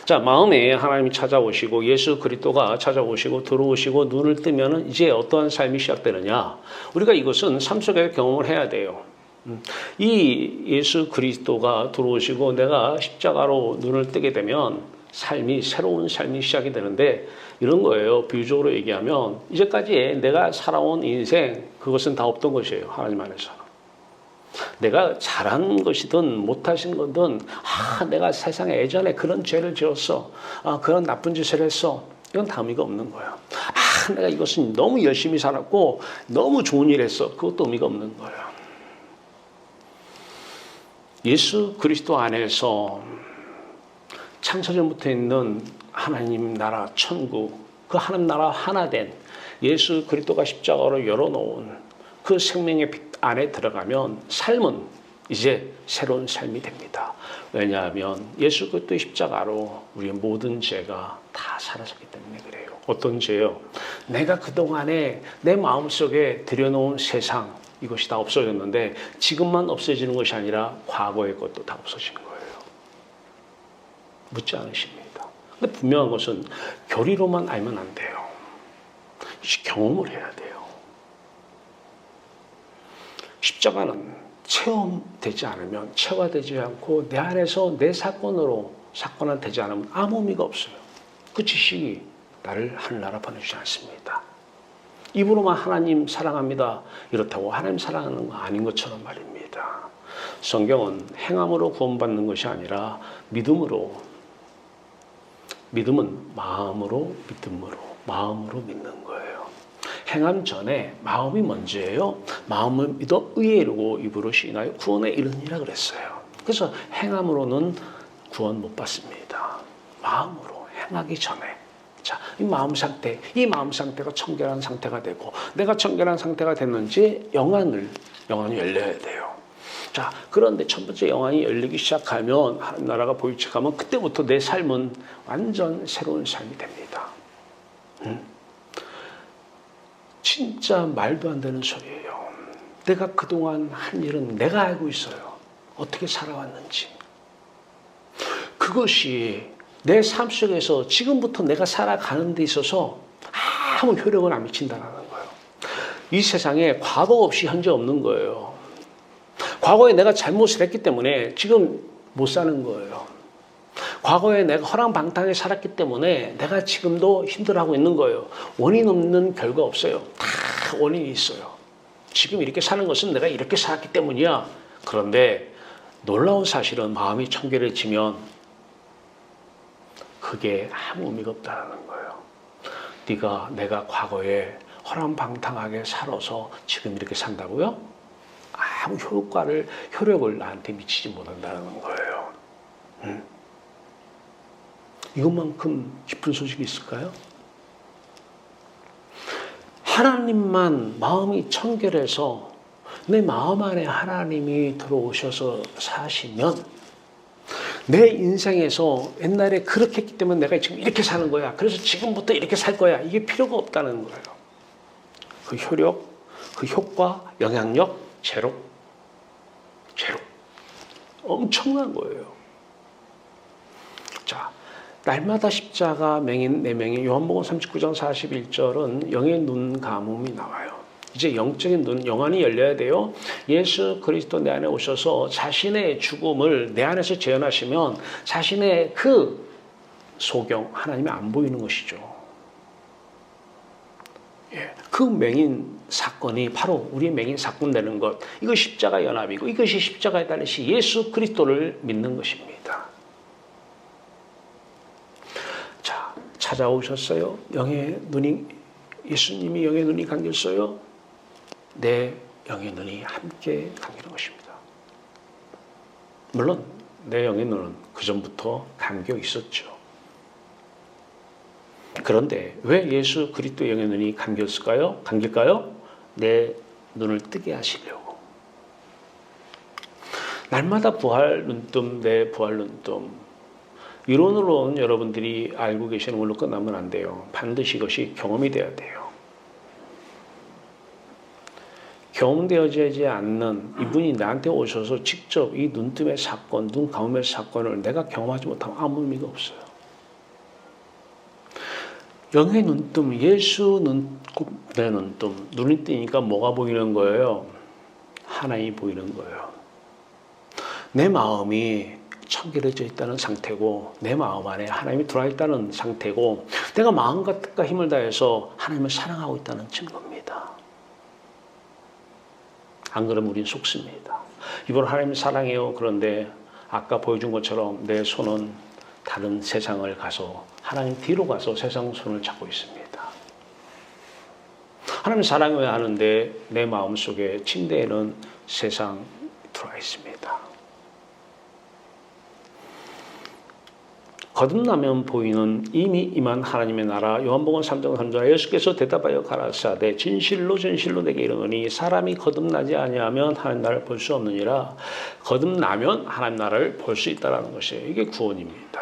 자, 마음에 하나님이 찾아오시고 예수 그리스도가 찾아오시고 들어오시고 눈을 뜨면은 이제 어떠한 삶이 시작되느냐? 우리가 이것은 삶 속에 경험을 해야 돼요. 이 예수 그리스도가 들어오시고 내가 십자가로 눈을 뜨게 되면 새로운 삶이 시작이 되는데 이런 거예요. 비유적으로 얘기하면 이제까지 내가 살아온 인생 그것은 다 없던 것이에요. 하나님 안에서. 내가 잘한 것이든 못하신 거든 내가 세상에 예전에 그런 죄를 지었어. 그런 나쁜 짓을 했어. 이건 다 의미가 없는 거예요. 내가 이것은 너무 열심히 살았고 너무 좋은 일 했어. 그것도 의미가 없는 거예요. 예수 그리스도 안에서 창세전부터 있는 하나님 나라 천국, 그 하나님 나라 하나 된 예수 그리스도가 십자가로 열어놓은 그 생명의 빛 안에 들어가면 삶은 이제 새로운 삶이 됩니다. 왜냐하면 예수 그리스도의 십자가로 우리의 모든 죄가 다 사라졌기 때문에 그래요. 어떤 죄요? 내가 그동안에 내 마음속에 들여놓은 세상 이것이 다 없어졌는데 지금만 없어지는 것이 아니라 과거의 것도 다 없어지는 거예요. 묻지 않으십니다. 근데 분명한 것은 교리로만 알면 안 돼요. 경험을 해야 돼요. 십자가는 체험되지 않으면 체화되지 않고 내 안에서 내 사건화 되지 않으면 아무 의미가 없어요. 그 지식이 나를 하늘나라 보내주지 않습니다. 입으로만 하나님 사랑합니다. 이렇다고 하나님 사랑하는 거 아닌 것처럼 말입니다. 성경은 행함으로 구원받는 것이 아니라 믿음으로, 믿음은 마음으로 믿는 거예요. 행함 전에 마음이 먼저예요. 마음을 믿어 의에 이르고 입으로 시인하여 구원에 이르느니라 그랬어요. 그래서 행함으로는 구원 못 받습니다. 마음으로 행하기 전에. 자, 이 마음 상태가 청결한 상태가 되고 내가 청결한 상태가 됐는지 영안이 열려야 돼요. 자, 그런데 첫 번째 영안이 열리기 시작하면 하나님 나라가 보이기 시작하면 그때부터 내 삶은 완전 새로운 삶이 됩니다. 진짜 말도 안 되는 소리예요. 내가 그동안 한 일은 내가 알고 있어요. 어떻게 살아왔는지. 그것이 내 삶 속에서 지금부터 내가 살아가는 데 있어서 아무 효력을 안 미친다는 거예요. 이 세상에 과거 없이 현재 없는 거예요. 과거에 내가 잘못을 했기 때문에 지금 못 사는 거예요. 과거에 내가 허랑방탕하게 살았기 때문에 내가 지금도 힘들어하고 있는 거예요. 원인 없는 결과 없어요. 다 원인이 있어요. 지금 이렇게 사는 것은 내가 이렇게 살았기 때문이야. 그런데 놀라운 사실은 마음이 청결해지면 그게 아무 의미가 없다는 거예요. 내가 과거에 허랑방탕하게 살아서 지금 이렇게 산다고요? 아무 효력을 나한테 미치지 못한다는 거예요. 이것만큼 깊은 소식이 있을까요? 하나님만 마음이 청결해서 내 마음 안에 하나님이 들어오셔서 사시면 내 인생에서 옛날에 그렇게 했기 때문에 내가 지금 이렇게 사는 거야. 그래서 지금부터 이렇게 살 거야. 이게 필요가 없다는 거예요. 그 효력, 그 효과, 영향력, 제로. 엄청난 거예요. 자, 날마다 십자가 맹인 4명이 요한복음 39장 41절은 영의 눈 감음이 나와요. 이제 영적인 눈, 영안이 열려야 돼요. 예수 그리스도 내 안에 오셔서 자신의 죽음을 내 안에서 재현하시면 자신의 그 소경, 하나님이 안 보이는 것이죠. 그 맹인 사건이 바로 우리의 맹인 사건 되는 것. 이거 십자가 연합이고 이것이 십자가에 달린 예수 그리스도를 믿는 것입니다. 자, 찾아오셨어요. 예수님이 영의 눈이 감겼어요. 내 영의 눈이 함께 감기는 것입니다. 물론 내 영의 눈은 그 전부터 감겨 있었죠. 그런데 왜 예수 그리스도 영의 눈이 감길까요? 내 눈을 뜨게 하시려고. 날마다 부활 눈뜸, 내 부활 눈뜸. 이론으로는 여러분들이 알고 계시는 걸로 끝나면 안 돼요. 반드시 이것이 경험이 돼야 돼요. 경험되어지지 않는 이분이 나한테 오셔서 직접 이 눈뜸의 사건, 눈 감음의 사건을 내가 경험하지 못하면 아무 의미가 없어요. 영의 눈뜸, 예수 내 눈뜸, 눈이 뜨니까 뭐가 보이는 거예요? 하나님이 보이는 거예요. 내 마음이 청결해져 있다는 상태고 내 마음 안에 하나님이 들어와 있다는 상태고 내가 마음과 뜻과 힘을 다해서 하나님을 사랑하고 있다는 증거입니다. 안 그러면 우린 속습니다. 이번 하나님 사랑해요. 그런데 아까 보여준 것처럼 내 손은 다른 세상을 가서 하나님 뒤로 가서 세상 손을 잡고 있습니다. 하나님 사랑해야 하는데 내 마음속에 침대에는 세상 들어와 있습니다. 거듭나면 보이는 이미 임한 하나님의 나라. 요한복음 3장 3절 예수께서 대답하여 가라사대 진실로 진실로 내게 이르노니 사람이 거듭나지 아니하면 하나님 나라를 볼 수 없느니라. 거듭나면 하나님 나라를 볼 수 있다는 것이에요. 이게 구원입니다.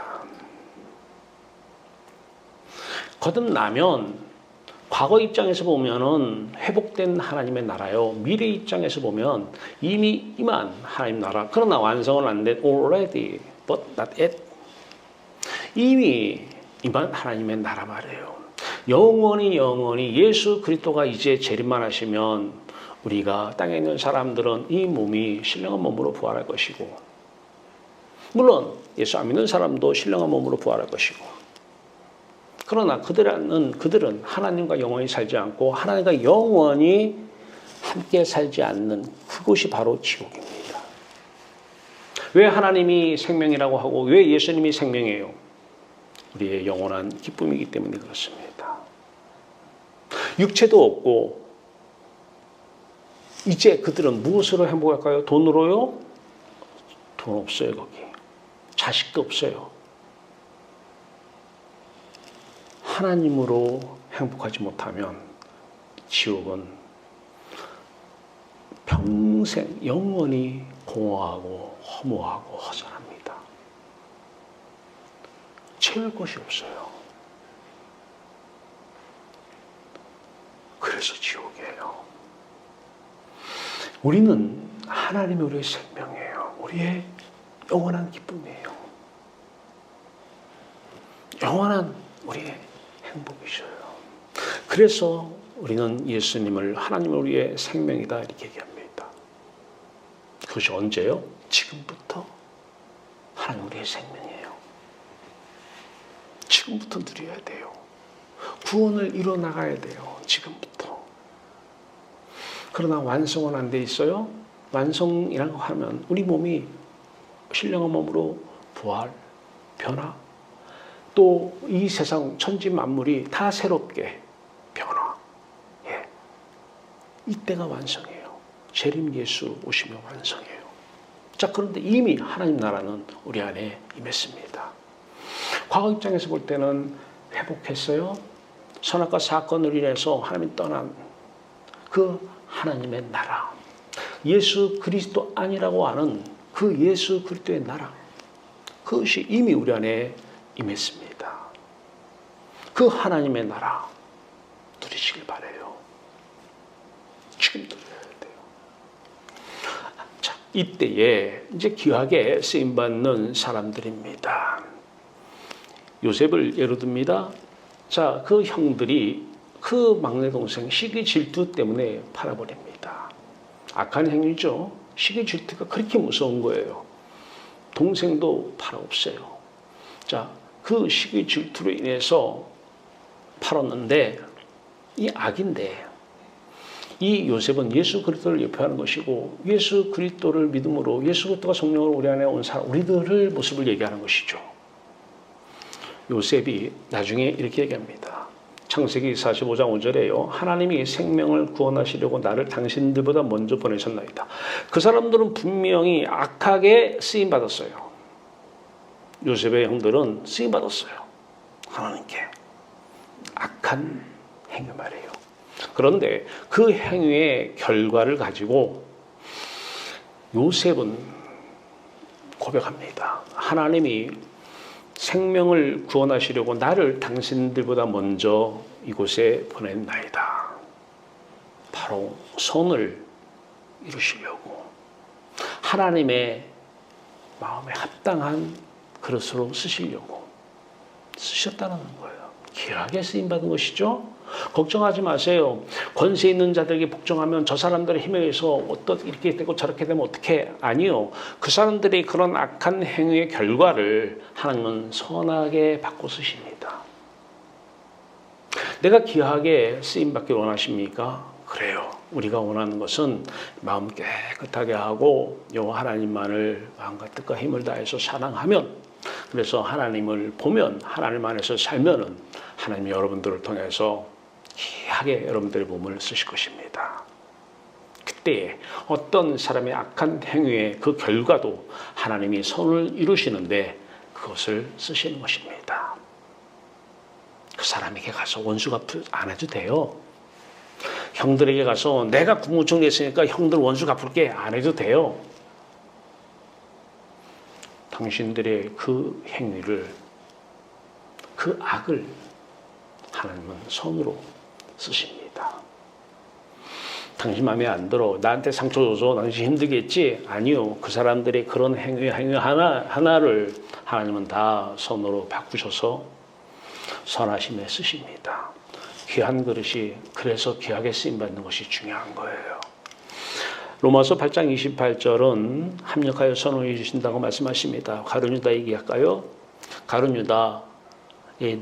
거듭나면 과거 입장에서 보면은 회복된 하나님의 나라요. 미래 입장에서 보면 이미 임한 하나님 나라. 그러나 완성은 안 된 already but not yet. 이미 임한 하나님의 나라 말이에요. 영원히 예수 그리스도가 이제 재림만 하시면 우리가 땅에 있는 사람들은 이 몸이 신령한 몸으로 부활할 것이고 물론 예수 안 믿는 사람도 신령한 몸으로 부활할 것이고 그러나 그들은 하나님과 영원히 살지 않고 하나님과 영원히 함께 살지 않는 그곳이 바로 지옥입니다. 왜 하나님이 생명이라고 하고 왜 예수님이 생명이에요? 우리의 영원한 기쁨이기 때문에 그렇습니다. 육체도 없고 이제 그들은 무엇으로 행복할까요? 돈으로요? 돈 없어요 거기. 자식도 없어요. 하나님으로 행복하지 못하면 지옥은 평생 영원히 공허하고 허무하고 허전합니다. 채울 것이 없어요. 그래서 지옥이에요. 우리는 하나님이 우리의 생명이에요. 우리의 영원한 기쁨이에요. 영원한 우리의 행복이셔요. 그래서 우리는 예수님을 하나님을 우리의 생명이다 이렇게 얘기합니다. 그것이 언제요? 지금부터 하나님 우리의 생명이에요. 지금부터 누려야 돼요. 구원을 이뤄나가야 돼요. 지금부터. 그러나 완성은 안 돼 있어요. 완성이라고 하면 우리 몸이 신령한 몸으로 부활, 변화 또 이 세상 천지 만물이 다 새롭게 변화. 예. 이때가 완성이에요. 재림 예수 오시면 완성이에요. 자, 그런데 이미 하나님 나라는 우리 안에 임했습니다. 과거 입장에서 볼 때는 회복했어요. 선악과 사건을 인해서 하나님이 떠난 그 하나님의 나라. 예수 그리스도 아니라고 하는 그 예수 그리스도의 나라. 그것이 이미 우리 안에 임했습니다. 그 하나님의 나라 누리시길 바라요. 지금 누려야 돼요. 자, 이때에 이제 귀하게 쓰임받는 사람들입니다. 요셉을 예로 듭니다. 자, 그 형들이 그 막내 동생 시기 질투 때문에 팔아버립니다. 악한 행위죠. 시기 질투가 그렇게 무서운 거예요. 동생도 팔아 없어요. 자, 그 시기 질투로 인해서 팔았는데 이 악인데 이 요셉은 예수 그리스도를 예표하는 것이고 예수 그리스도를 믿음으로 예수 그리스도가 성령으로 우리 안에 온 사람 우리들을 모습을 얘기하는 것이죠. 요셉이 나중에 이렇게 얘기합니다. 창세기 45장 5절에요. 하나님이 생명을 구원하시려고 나를 당신들보다 먼저 보내셨나이다. 그 사람들은 분명히 악하게 쓰임받았어요. 요셉의 형들은 쓰임받았어요. 하나님께. 악한 행위 말이에요. 그런데 그 행위의 결과를 가지고 요셉은 고백합니다. 하나님이 생명을 구원하시려고 나를 당신들보다 먼저 이곳에 보냈나이다. 바로 손을 이루시려고 하나님의 마음에 합당한 그릇으로 쓰시려고 쓰셨다는 거예요. 귀하게 쓰임받은 것이죠. 걱정하지 마세요. 권세 있는 자들에게 복종하면 저 사람들의 힘에 의해서 어떻게 이렇게 되고 저렇게 되면 어떻게? 아니요. 그 사람들이 그런 악한 행위의 결과를 하나님은 선하게 바꿔 쓰십니다. 내가 귀하게 쓰임받기 원하십니까? 그래요. 우리가 원하는 것은 마음 깨끗하게 하고 요 하나님만을 마음과 뜻과 힘을 다해서 사랑하면, 그래서 하나님을 보면, 하나님 안에서 살면은 하나님이 여러분들을 통해서 귀하게 여러분들의 몸을 쓰실 것입니다. 그때 어떤 사람의 악한 행위의 그 결과도 하나님이 선을 이루시는데 그것을 쓰시는 것입니다. 그 사람에게 가서 원수 갚을 안 해도 돼요. 형들에게 가서 내가 국무총리 했으니까 형들 원수 갚을게 안 해도 돼요. 당신들의 그 행위를, 그 악을 하나님은 선으로 쓰십니다. 당신 마음에 안 들어. 나한테 상처 줘서 당신 힘들겠지? 아니요. 그 사람들의 그런 행위 하나를 하나님은 다 선으로 바꾸셔서 선하심에 쓰십니다. 귀한 그릇이 그래서 귀하게 쓰임받는 것이 중요한 거예요. 로마서 8장 28절은 합력하여 선을 이루신다고 말씀하십니다. 가룟 유다 얘기할까요? 가룟 유다,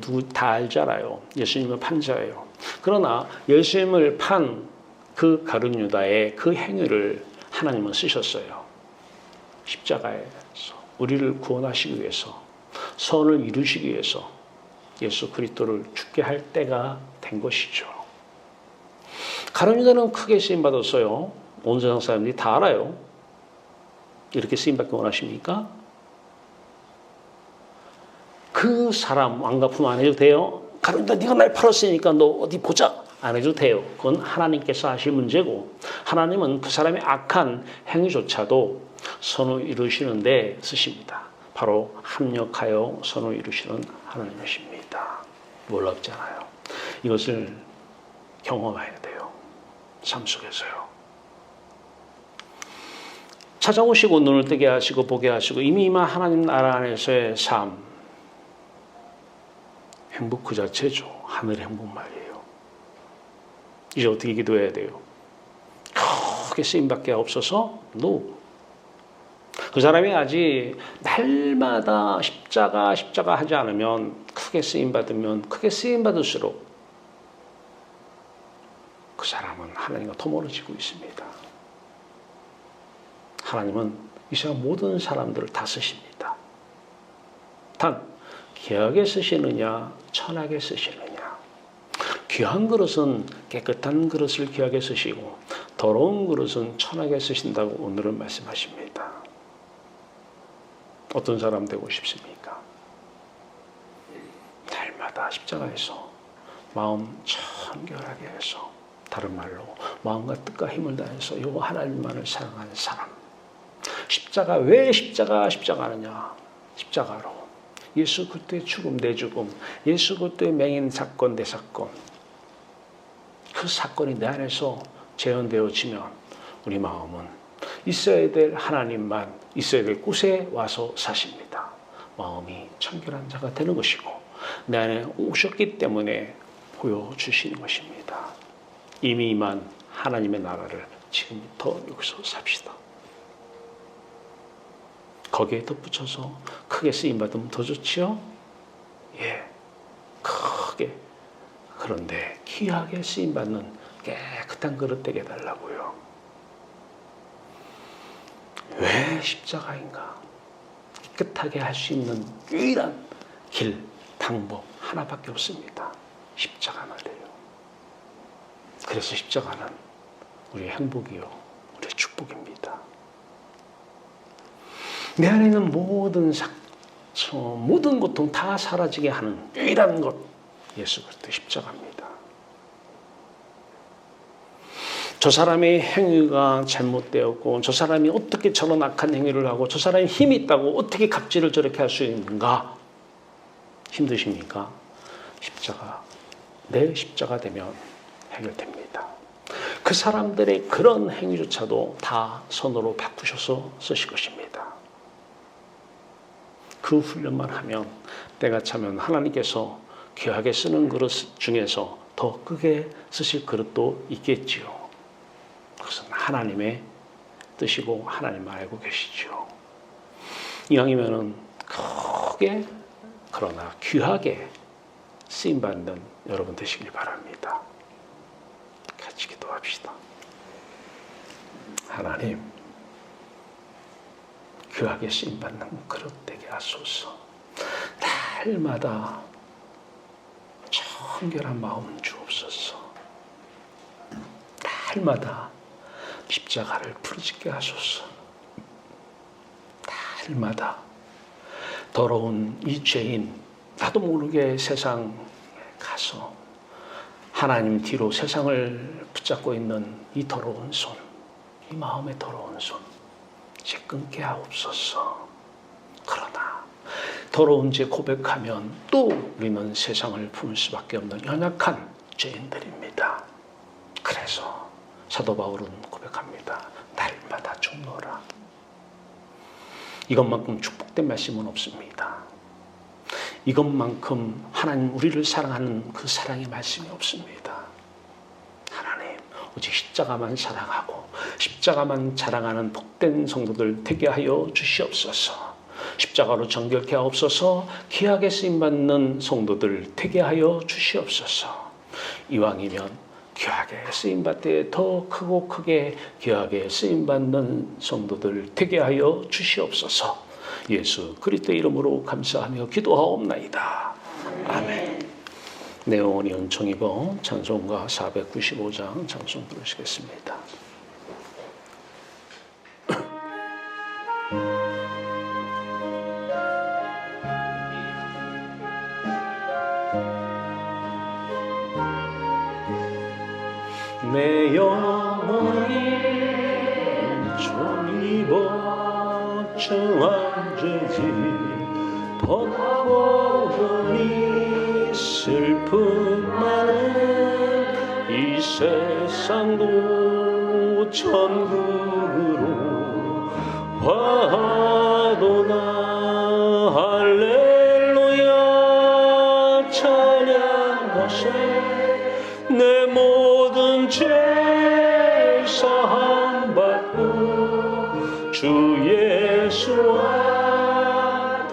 누구 다 알잖아요. 예수님을 판 자예요. 그러나 예수님을 판 그 가룟 유다의 그 행위를 하나님은 쓰셨어요. 십자가에서 우리를 구원하시기 위해서, 선을 이루시기 위해서 예수 그리스도를 죽게 할 때가 된 것이죠. 가룟 유다는 크게 쓰임 받았어요. 온 세상 사람들이 다 알아요. 이렇게 쓰임 받기 원하십니까? 그 사람 왕가품 안 해도 돼요? 가룟 유다 네가 날 팔았으니까 너 어디 보자. 안 해도 돼요. 그건 하나님께서 하실 문제고, 하나님은 그 사람의 악한 행위조차도 선을 이루시는데 쓰십니다. 바로 합력하여 선을 이루시는 하나님이십니다. 놀랍잖아요. 이것을 경험해야 돼요. 삶 속에서요. 찾아오시고 눈을 뜨게 하시고 보게 하시고 이미 임한 하나님 나라 안에서의 삶, 행복 그 자체죠. 하늘의 행복 말이에요. 이제 어떻게 기도해야 돼요? 크게 쓰임밖에 없어서 노. 그 사람이 아직 날마다 십자가 하지 않으면, 크게 쓰임받으면 크게 쓰임받을수록 그 사람은 하나님과 더 멀어지고 있습니다. 하나님은 이 세상 모든 사람들을 다 쓰십니다. 단 귀하게 쓰시느냐 천하게 쓰시느냐. 귀한 그릇은 깨끗한 그릇을 귀하게 쓰시고 더러운 그릇은 천하게 쓰신다고 오늘은 말씀하십니다. 어떤 사람 되고 싶습니까? 날마다 십자가에서 마음 청결하게 해서, 다른 말로 마음과 뜻과 힘을 다해서 요 하나님만을 사랑하는 사람. 십자가, 왜 십자가 하느냐? 십자가로 예수 그리스도의 죽음, 내 죽음, 예수 그리스도의 맹인 사건, 내 사건, 그 사건이 내 안에서 재현되어지면 우리 마음은 있어야 될 하나님만 있어야 될 곳에 와서 사십니다. 마음이 청결한 자가 되는 것이고 내 안에 오셨기 때문에 보여주시는 것입니다. 이미 임한 하나님의 나라를 지금부터 여기서 삽시다. 거기에 덧붙여서 크게 쓰임받으면 더 좋지요? 예, 크게. 그런데 귀하게 쓰임받는 깨끗한 그릇 되게 해달라고요. 왜 십자가인가? 깨끗하게 할 수 있는 유일한 길, 방법 하나밖에 없습니다. 십자가 말이에요. 그래서 십자가는 우리의 행복이요, 우리의 축복입니다. 내 안에 있는 모든 상처, 모든 고통 다 사라지게 하는 유일한 것, 예수 그리스도의 십자가입니다. 저 사람의 행위가 잘못되었고 저 사람이 어떻게 저런 악한 행위를 하고 저 사람이 힘이 있다고 어떻게 갑질을 저렇게 할 수 있는가? 힘드십니까? 십자가, 내 십자가 되면 해결됩니다. 그 사람들의 그런 행위조차도 다 선으로 바꾸셔서 쓰실 것입니다. 그 훈련만 하면 때가 차면 하나님께서 귀하게 쓰는 그릇 중에서 더 크게 쓰실 그릇도 있겠지요. 그것은 하나님의 뜻이고 하나님만 알고 계시죠. 이왕이면은 크게 그러나 귀하게 쓰임받는 여러분 되시길 바랍니다. 같이 기도합시다. 하나님, 귀하게 쓰임받는 그릇 되게 하소서. 날마다 청결한 마음 주옵소서. 날마다 십자가를 부르짖게 하소서. 날마다 더러운 이 죄인 나도 모르게 세상에 가서 하나님 뒤로 세상을 붙잡고 있는 이 더러운 손, 이 마음의 더러운 손 이제 끊게 하옵소서. 그러나 더러운 죄 고백하면 또 우리는 세상을 품을 수밖에 없는 연약한 죄인들입니다. 그래서 사도 바울은 고백합니다. 날마다 죽노라. 이것만큼 축복된 말씀은 없습니다. 이것만큼 하나님 우리를 사랑하는 그 사랑의 말씀이 없습니다. 하나님 오직 십자가만 사랑하고 십자가만 자랑하는 복된 성도들 되게 하여 주시옵소서. 십자가로 정결케 하옵소서. 귀하게 쓰임받는 성도들 되게 하여 주시옵소서. 이왕이면 귀하게 쓰임받되 더 크고 크게 귀하게 쓰임받는 성도들 되게 하여 주시옵소서. 예수 그리스도의 이름으로 감사하며 기도하옵나이다. 아멘. 내용은 연총 입어 찬송가 495장 찬송 부르시겠습니다. 내 영혼이 좀 입어 주앉으지 벗고 보니 슬픔 많은 이 세상도 천국으로 화도나 할렐루야 찬양하세 내 모든 죄 사함 받고 주 예수와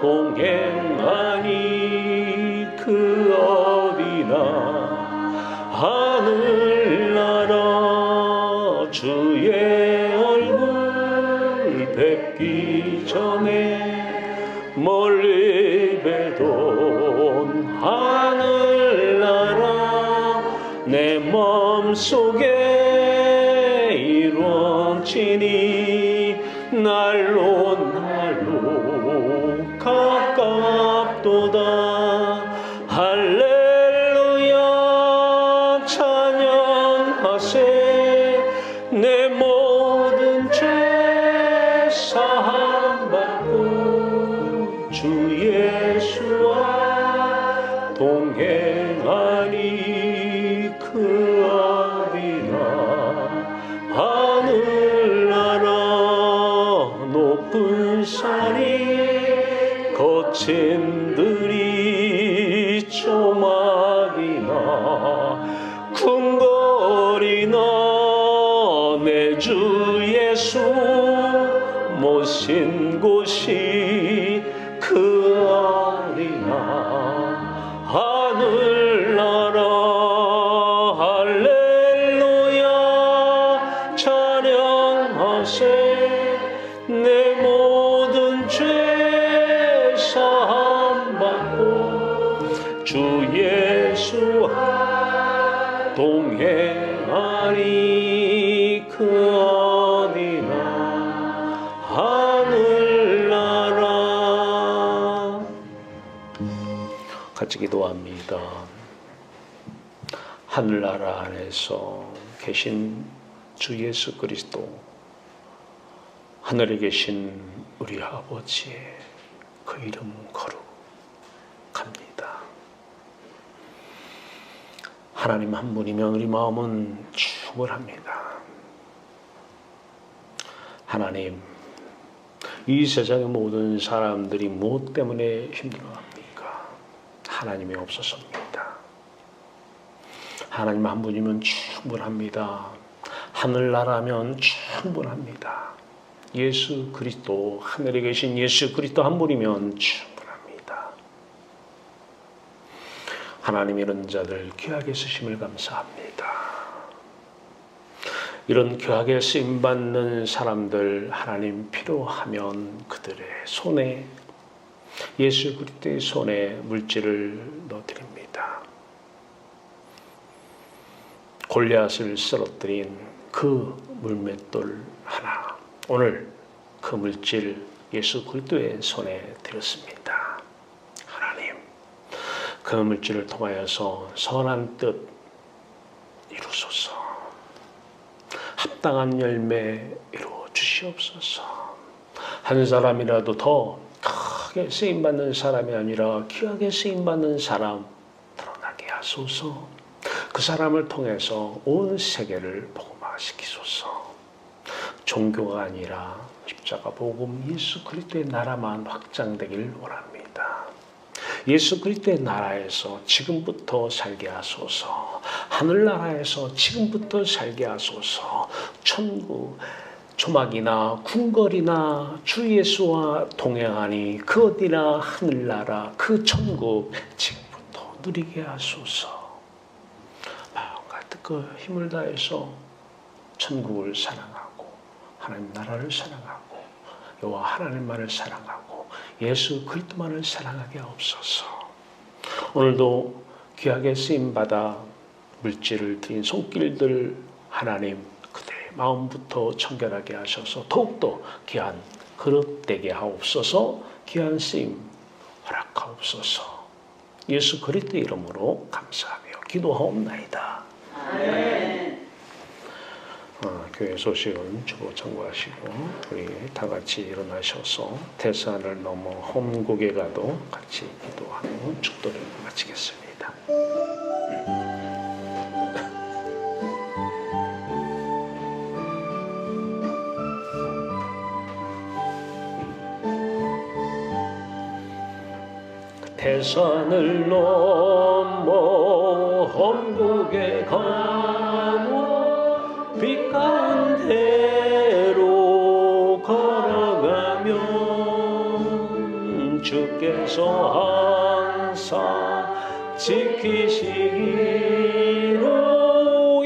동행하니 그 어디나 하늘나라 주의 얼굴 뵙기 전에 멀리 뵈던 하늘나라 내 마음속에 이루어지니 날로 가깝도다. 할렐루야 찬양하세 내 모든 죄 사함 받고 주 예수와 동행하니 그 어디나 하늘나라 높은 산이 거친 들이 조막이나 궁궐이나 내 주 예수 모신 곳이 그 어디나 하늘나라 할렐루야 찬양하세 내 모든 죄 사함 받고 주 예수와 동행하니 그 어디나 하늘나라. 같이 기도합니다. 하늘나라 안에서 계신 주 예수 그리스도, 하늘에 계신 우리 아버지의 그 이름 거룩합니다. 하나님 한 분이면 우리 마음은 충분합니다. 하나님, 이 세상의 모든 사람들이 무엇 때문에 힘들어합니까? 하나님이 없어서입니다. 하나님 한 분이면 충분합니다. 하늘나라면 충분합니다. 예수 그리스도, 하늘에 계신 예수 그리스도 한 분이면 충분합니다. 하나님 이런 자들 귀하게 쓰심을 감사합니다. 이런 귀하게 쓰임받는 사람들 하나님 필요하면 그들의 손에, 예수 그리스도의 손에 물질을 넣어드립니다. 골리앗을 쓰러뜨린 그 물맷돌 하나, 오늘 그 물질 예수 그리스도의 손에 드렸습니다. 하나님, 그 물질을 통하여서 선한 뜻 이루소서. 합당한 열매 이루어 주시옵소서. 한 사람이라도 더 크게 쓰임받는 사람이 아니라 귀하게 쓰임받는 사람 드러나게 하소서. 그 사람을 통해서 온 세계를 복음화시키소서. 종교가 아니라 십자가 복음 예수 그리스도의 나라만 확장되길 원합니다. 예수 그리스도의 나라에서 지금부터 살게 하소서. 하늘나라에서 지금부터 살게 하소서. 천국 조막이나 궁궐이나 주 예수와 동행하니 그 어디나 하늘나라 그 천국 지금부터 누리게 하소서. 마음과 뜻과 힘을 다해서 천국을 사랑하고 하나님 나라를 사랑하고 여호와 하나님만을 사랑하고 예수 그리스도만을 사랑하게 하옵소서. 오늘도 귀하게 쓰임받아 물질을 드린 손길들 하나님 그들의 마음부터 청결하게 하셔서 더욱더 귀한 그릇 되게 하옵소서. 귀한 쓰임 허락하옵소서. 예수 그리스도의 이름으로 감사하며 기도하옵나이다. 아멘. 교회 소식은 주보 참고하시고 우리 다 같이 일어나셔서 대산을 넘어 홈국에 가도 같이 기도하고 축도를 마치겠습니다. 대산을 넘어 험국에 가고 빛 가운데로 걸어가면 주께서 항상 지키시기로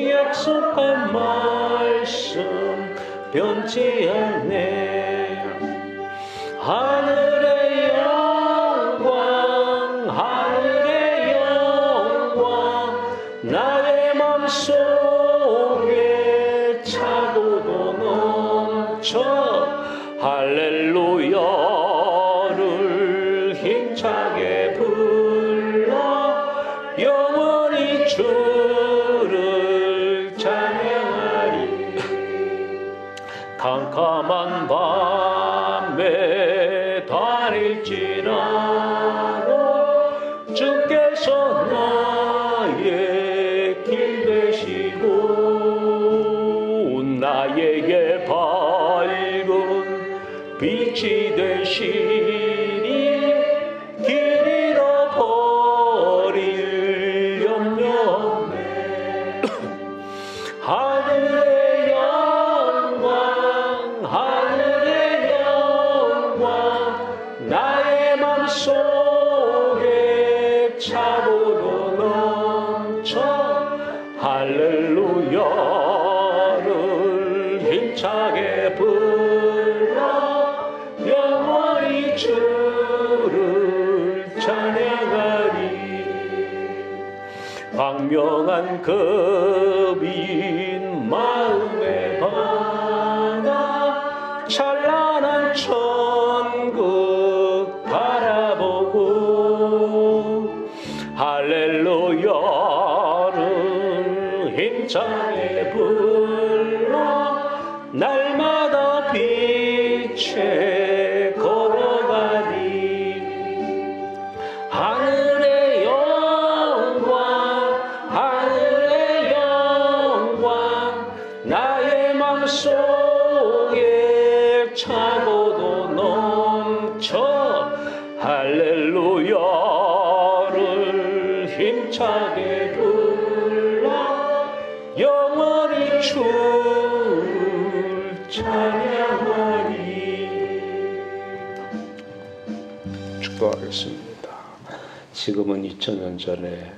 약속한 말씀 변치 않네. 하늘의 영광 하늘의 영광 나의 맘속에 차고도 넘쳐 할렐루야를 힘차게 불러 영원히 주를 찬양하리. 캄캄한 밤에 다닐지라도 주께서 나의 길 되시고 나에게 밝은 빛이 되시니 길 잃어버릴 염려 없네. 하늘의 영광 하늘의 영광 나의 맘속에 차고도 넘쳐 할렐루야를 힘차게 불러 영원히 주를 찬양하리. 광명한 금인 마음의 바다 찬란한 천국 바라보고 할렐루야를 힘차게 불러 날마다 빛에 걸어가리. 하늘의 영광 하늘의 영광 속에 차고도 넘쳐 할렐루야를 힘차게 불러 영원히 주를 찬양하리. 축도하겠습니다. 지금은 2000년 전에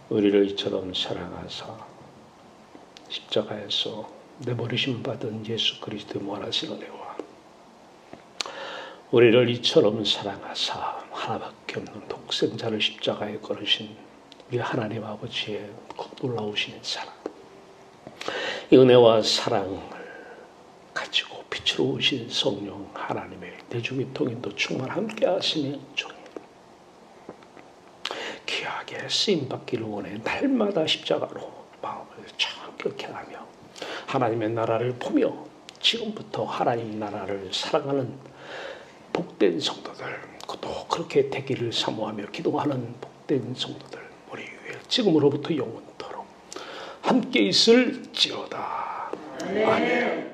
우리를 이처럼 사랑하사 십자가에서 내버리심 받은 예수 그리스도의 무한하신 은혜와 우리를 이처럼 사랑하사 하나밖에 없는 독생자를 십자가에 걸으신 우리 하나님 아버지의 놀라우신 사랑, 이 은혜와 사랑을 가지고 빛으로 오신 성령 하나님의 내주기 통인도 충만 함께 하시는 종이 귀하게 쓰임받기를 원해 날마다 십자가로 마음을 정결케 하며 하나님의 나라를 보며 지금부터 하나님 나라를 사랑하는 복된 성도들, 또 그렇게 되기를 사모하며 기도하는 복된 성도들 우리 위에 지금으로부터 영원토록 함께 있을지어다. 아멘.